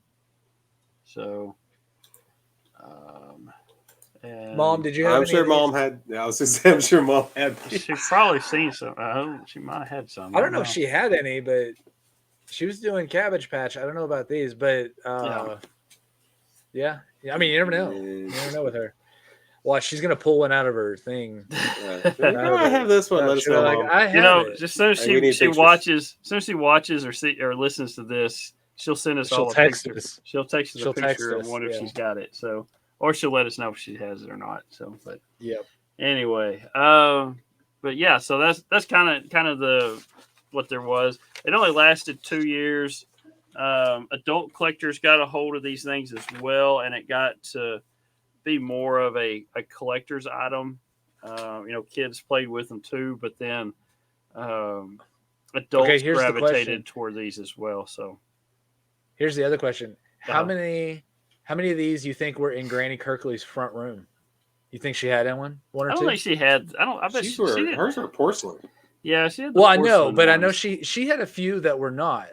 Speaker 2: So, and
Speaker 4: Mom, did you have
Speaker 3: I'm
Speaker 4: any
Speaker 3: sure
Speaker 4: of these?
Speaker 3: Mom had. I was just saying, I'm sure Mom had.
Speaker 2: She's probably seen some. She might have had some.
Speaker 4: I don't know if she had any, but she was doing Cabbage Patch. I don't know about these, but yeah. I mean, you never know. You never know with her. Well, she's gonna pull one out of her thing.
Speaker 3: I have this one. Let us know.
Speaker 4: Like,
Speaker 3: Mom.
Speaker 4: I have it.
Speaker 2: just as soon as she watches or listens to this, she'll send us all a picture. She'll text us a picture and wonder if she's got it. So, or she'll let us know if she has it or not. So, but anyway, but yeah, so that's kind of the what there was. It only lasted 2 years. Adult collectors got a hold of these things as well, and it got to be more of a collector's item. Kids played with them too, but then adults gravitated toward these as well. So
Speaker 4: here's the other question: How many of these you think were in Granny Kirkley's front room? You think she had one or two?
Speaker 2: I don't think she had. I bet she did.
Speaker 3: Hers were porcelain.
Speaker 2: Yeah, she had.
Speaker 4: Well, I know, but I know she had a few that were not,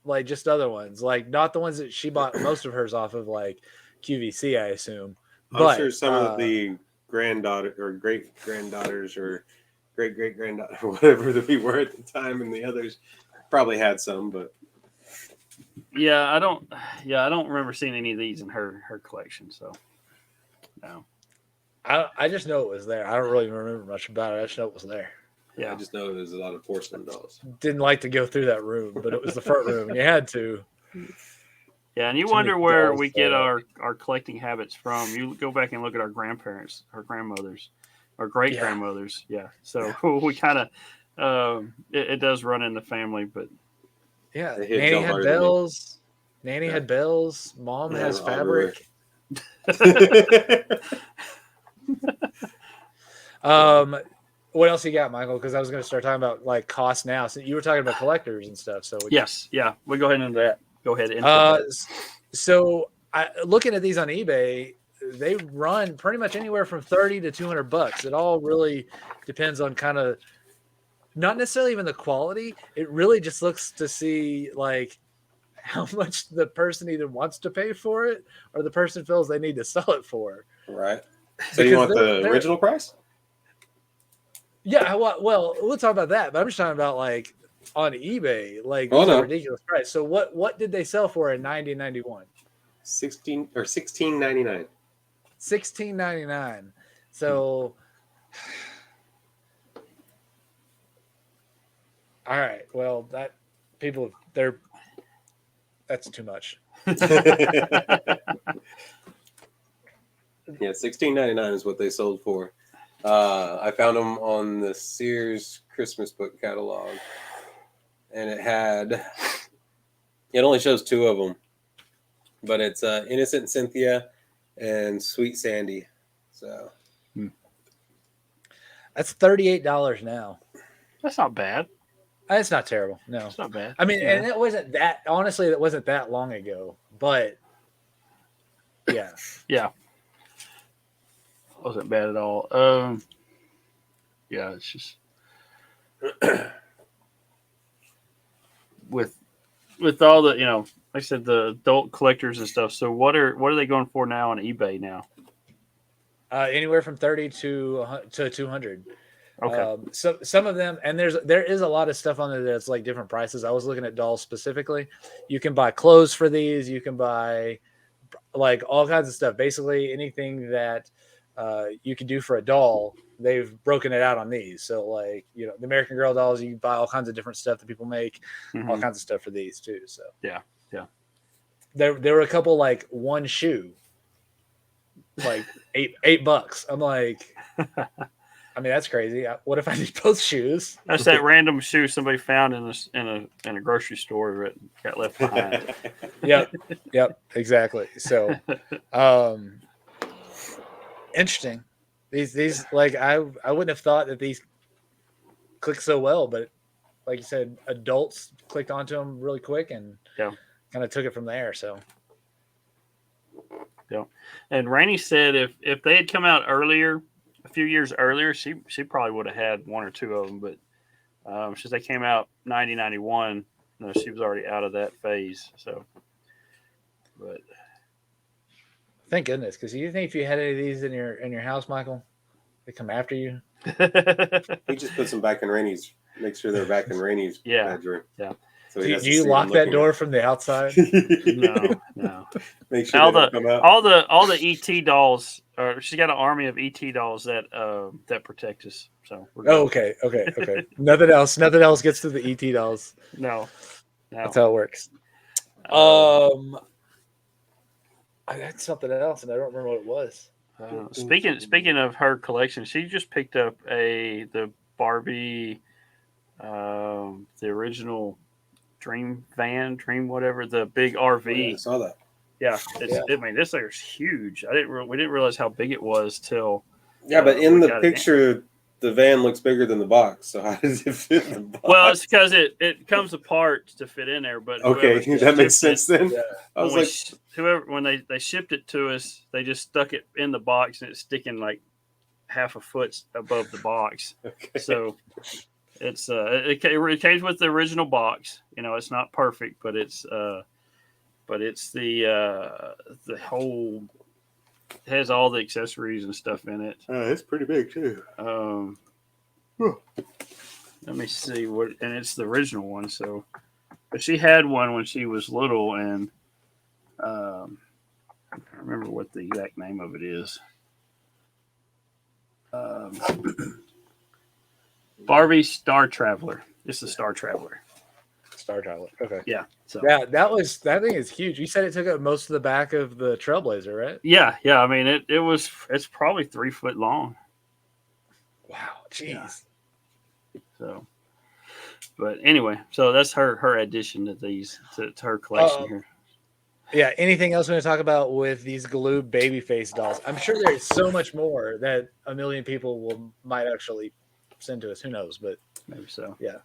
Speaker 4: like just other ones, like not the ones that she bought most of hers off of, like QVC, I assume.
Speaker 3: I'm sure some of the granddaughter or great granddaughters or great great granddaughter, whatever that we were at the time, and the others probably had some, but
Speaker 2: I don't remember seeing any of these in her collection. So no,
Speaker 4: I just know it was there. I don't really remember much about it. I just know it was there.
Speaker 3: yeah, I just know there's a lot of porcelain dolls.
Speaker 4: Didn't like to go through that room, but it was the front room, and you had to.
Speaker 2: Yeah, and you wonder where we get our collecting habits from. You go back and look at our grandparents, our grandmothers, our great grandmothers. Yeah, so we kind of it does run in the family, but
Speaker 4: yeah, Nanny had bells. Nanny had bells. Mom has fabric. What else you got, Michael? Because I was going to start talking about like cost now. So you were talking about collectors and stuff. So
Speaker 2: we'll go ahead into that. Go ahead.
Speaker 4: So looking at these on eBay, they run pretty much anywhere from $30 to $200. It all really depends on kind of not necessarily even the quality. It really just looks to see like how much the person either wants to pay for it or the person feels they need to sell it for.
Speaker 3: Right. So you want the original price?
Speaker 4: Yeah. Well, we'll talk about that. But I'm just talking about like on eBay, like a ridiculous price. So what did they sell for in 1991?
Speaker 3: $16.99.
Speaker 4: $16.99. So, all right. Well, that's too much.
Speaker 3: Yeah, $16.99 is what they sold for. I found them on the Sears Christmas book catalog, and it only shows 2 of them, but it's Innocent Cynthia and Sweet Sandy. So
Speaker 4: that's $38 now.
Speaker 2: That's not bad.
Speaker 4: It's not terrible. No,
Speaker 2: it's not bad.
Speaker 4: I mean, and it wasn't that. Honestly, it wasn't that long ago. But yeah.
Speaker 2: wasn't bad at all. Yeah, it's just with all the like I said, the adult collectors and stuff. So what are they going for now on eBay now?
Speaker 4: Anywhere from 30 to 200.
Speaker 2: Okay.
Speaker 4: So some of them, and there is a lot of stuff on there that's like different prices. I was looking at dolls specifically. You can buy clothes for these. You can buy like all kinds of stuff. Basically anything that you can do for a doll, they've broken it out on these. So like, the American Girl dolls, you can buy all kinds of different stuff that people make, all kinds of stuff for these too. So
Speaker 2: yeah.
Speaker 4: There were a couple like one shoe, like $8. I'm like, I mean, that's crazy. What if I need both shoes?
Speaker 2: That's that random shoe somebody found in a grocery store that got left behind.
Speaker 4: Yep, exactly. So, interesting. These like I wouldn't have thought that these click so well, but like you said, adults clicked onto them really quick and kind of took it from there. So.
Speaker 2: Yeah, and Rainey said if they had come out earlier, a few years earlier, she probably would have had one or two of them. But since they came out 90, 91, she was already out of that phase. So, but
Speaker 4: thank goodness, because you think if you had any of these in your house, Michael, they come after you.
Speaker 3: He just puts them back in Rainey's. Make sure they're back in Rainey's bedroom.
Speaker 2: Yeah.
Speaker 3: So
Speaker 4: do you lock that door from the outside?
Speaker 2: No.
Speaker 3: Make sure
Speaker 2: all
Speaker 3: they don't come out.
Speaker 2: all the ET dolls. She's got an army of ET dolls that protect us. So we're good.
Speaker 4: Okay. Nothing else gets to the ET dolls.
Speaker 2: No.
Speaker 4: That's how it works. I had something else, and I don't remember what it was.
Speaker 2: Speaking of her collection, she just picked up the Barbie, the original Dream whatever, the big RV.
Speaker 3: Oh, yeah, I saw that.
Speaker 2: Yeah, I mean, this thing is huge. We didn't realize how big it was till.
Speaker 3: Yeah, but in the picture, the van looks bigger than the box. So how does it fit in the box?
Speaker 2: Well, it's because it comes apart to fit in there. But
Speaker 3: okay, that makes sense then.
Speaker 4: Yeah.
Speaker 3: I was like,
Speaker 2: when they shipped it to us, they just stuck it in the box and it's sticking like half a foot above the box.
Speaker 3: Okay.
Speaker 2: So it's it came with the original box. It's not perfect, but it's the whole has all the accessories and stuff in it.
Speaker 3: It's pretty big too.
Speaker 2: Let me see and it's the original one. So, but she had one when she was little, and I can't remember what the exact name of it is. Barbie Star Traveler. It's the Star Traveler.
Speaker 4: Star Traveler. Okay.
Speaker 2: Yeah. So
Speaker 4: that thing is huge. You said it took up most of the back of the Trailblazer, right?
Speaker 2: Yeah. I mean, it's probably 3 foot long.
Speaker 4: Wow. Jeez.
Speaker 2: Yeah. So, but anyway, so that's her addition to these to her collection here.
Speaker 4: Yeah. Anything else we want to talk about with these glue baby face dolls? I'm sure there's so much more that a million people might actually send to us. Who knows? But
Speaker 2: maybe so.
Speaker 4: Yeah.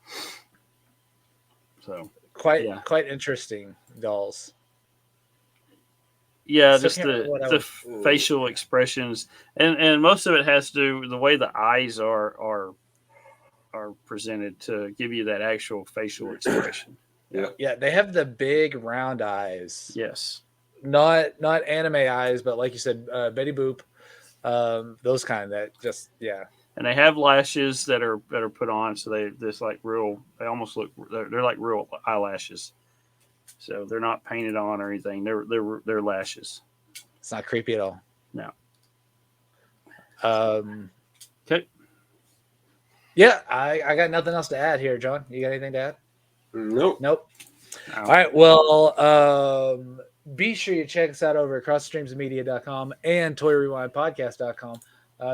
Speaker 2: So
Speaker 4: quite interesting dolls.
Speaker 2: Yeah,
Speaker 4: So
Speaker 2: just the facial expressions, and most of it has to do with the way the eyes are presented to give you that actual facial expression.
Speaker 4: Yeah, they have the big round eyes.
Speaker 2: Yes,
Speaker 4: not anime eyes, but like you said, Betty Boop, those kind that just
Speaker 2: And they have lashes that are put on, so they almost look they're like real eyelashes. So they're not painted on or anything. They're lashes.
Speaker 4: It's not creepy at all.
Speaker 2: No.
Speaker 4: Okay. Yeah, I got nothing else to add here, John. You got anything to add?
Speaker 3: Nope.
Speaker 2: No.
Speaker 4: All right. Well, be sure you check us out over at crossstreamsmedia.com and toyrewindpodcast.com.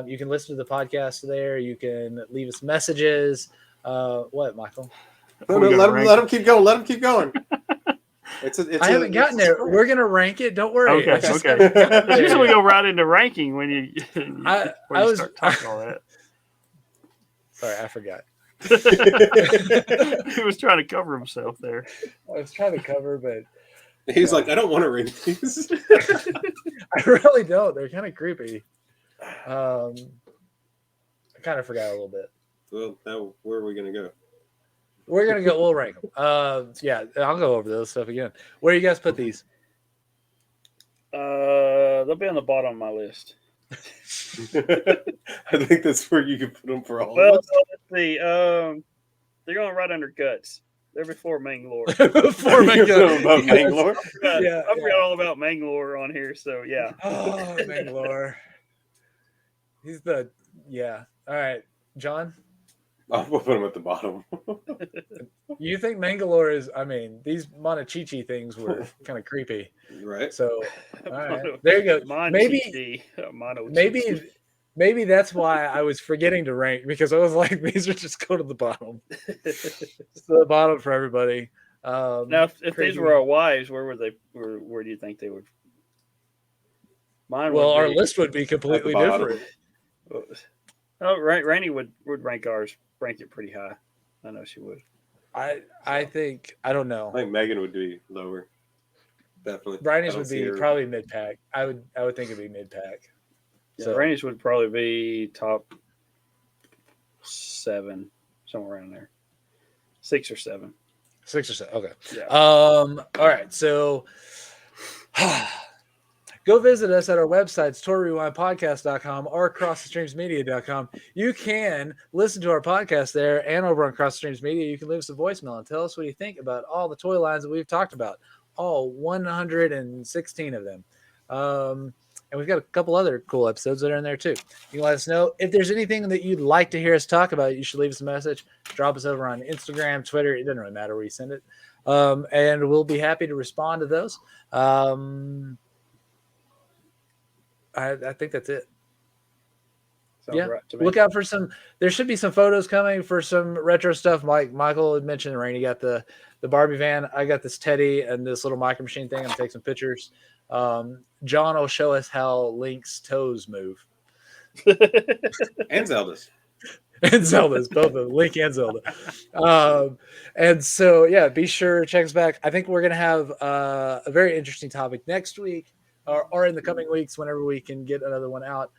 Speaker 4: You can listen to the podcast there. You can leave us messages. What, Michael?
Speaker 3: Let him keep going. Let him keep going.
Speaker 4: I haven't gotten there. We're gonna rank it. Don't worry.
Speaker 2: Okay. Usually we go right into ranking when you start talking all that.
Speaker 4: Sorry, I forgot.
Speaker 2: He was trying to cover himself there.
Speaker 4: I was trying to cover, but
Speaker 3: he's like, I don't want to rank these.
Speaker 4: I really don't. They're kind of creepy. I kind of forgot a little bit.
Speaker 3: Well, now where are we gonna go?
Speaker 4: We're gonna go. We'll rank them. Yeah, I'll go over those stuff again. Where do you guys put these?
Speaker 2: They'll be on the bottom of my list.
Speaker 3: I think that's where you can put them for all
Speaker 2: Well,
Speaker 3: of us.
Speaker 2: let's see. They're going right under guts. They're before Mangalore.
Speaker 4: Before
Speaker 3: You know
Speaker 4: Mangalore.
Speaker 3: about Mangalore?
Speaker 4: Yeah,
Speaker 2: I forgot all about Mangalore on here, so yeah.
Speaker 4: Oh, Mangalore. He's the All right, John.
Speaker 3: I'll put them at the bottom.
Speaker 4: You think Mangalore is? I mean, these Montechichi things were kind of creepy.
Speaker 3: Right.
Speaker 4: So, all right, there you go. Maybe that's why I was forgetting to rank, because I was like, these are just go to the bottom. Just to the bottom for everybody.
Speaker 2: Now, if these were our wives, where would they? Where do you think they would? Mine.
Speaker 4: Well,
Speaker 2: would
Speaker 4: our
Speaker 2: be,
Speaker 4: list would be completely
Speaker 3: bottom.
Speaker 4: different.
Speaker 2: Oh, Rainey would rank it pretty high. I know she would.
Speaker 4: I think I don't know.
Speaker 3: I think Megan would be lower. Definitely.
Speaker 4: Rainey's
Speaker 3: I don't
Speaker 4: would
Speaker 3: see
Speaker 4: be
Speaker 3: her-
Speaker 4: probably mid pack. I would think it'd be mid pack.
Speaker 2: Yeah,
Speaker 4: So
Speaker 2: Rainey's would probably be top 7, somewhere around there, 6 or 7.
Speaker 4: 6 or 7. Okay.
Speaker 2: Yeah.
Speaker 4: All right. So go visit us at our websites, toyrewindpodcast.com or crossthestreamsmedia.com. You can listen to our podcast there, and over on Cross the Streams Media, you can leave us a voicemail and tell us what you think about all the toy lines that we've talked about, all 116 of them. And we've got a couple other cool episodes that are in there too. You can let us know if there's anything that you'd like to hear us talk about. You should leave us a message. Drop us over on Instagram, Twitter. It doesn't really matter where you send it. And we'll be happy to respond to those. I think that's it.
Speaker 2: Sounds
Speaker 4: Yeah.
Speaker 2: right to me.
Speaker 4: Look out for there should be some photos coming for some retro stuff. Michael had mentioned, Rainey got the Barbie van. I got this Teddy and this little micro machine thing. I'm going to take some pictures. John will show us how Link's toes move.
Speaker 3: And Zelda's.
Speaker 4: And Zelda's, both of them, Link and Zelda. And so, yeah, be sure to check us back. I think we're going to have a very interesting topic next week or in the coming weeks whenever we can get another one out.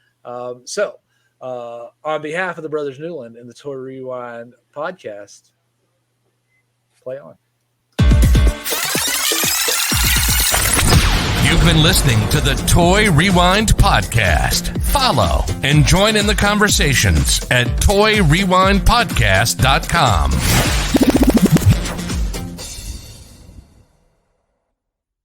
Speaker 4: So, on behalf of the Brothers Newland and the Toy Rewind podcast, play on.
Speaker 1: You've been listening to the Toy Rewind Podcast. Follow and join in the conversations at toyrewindpodcast.com.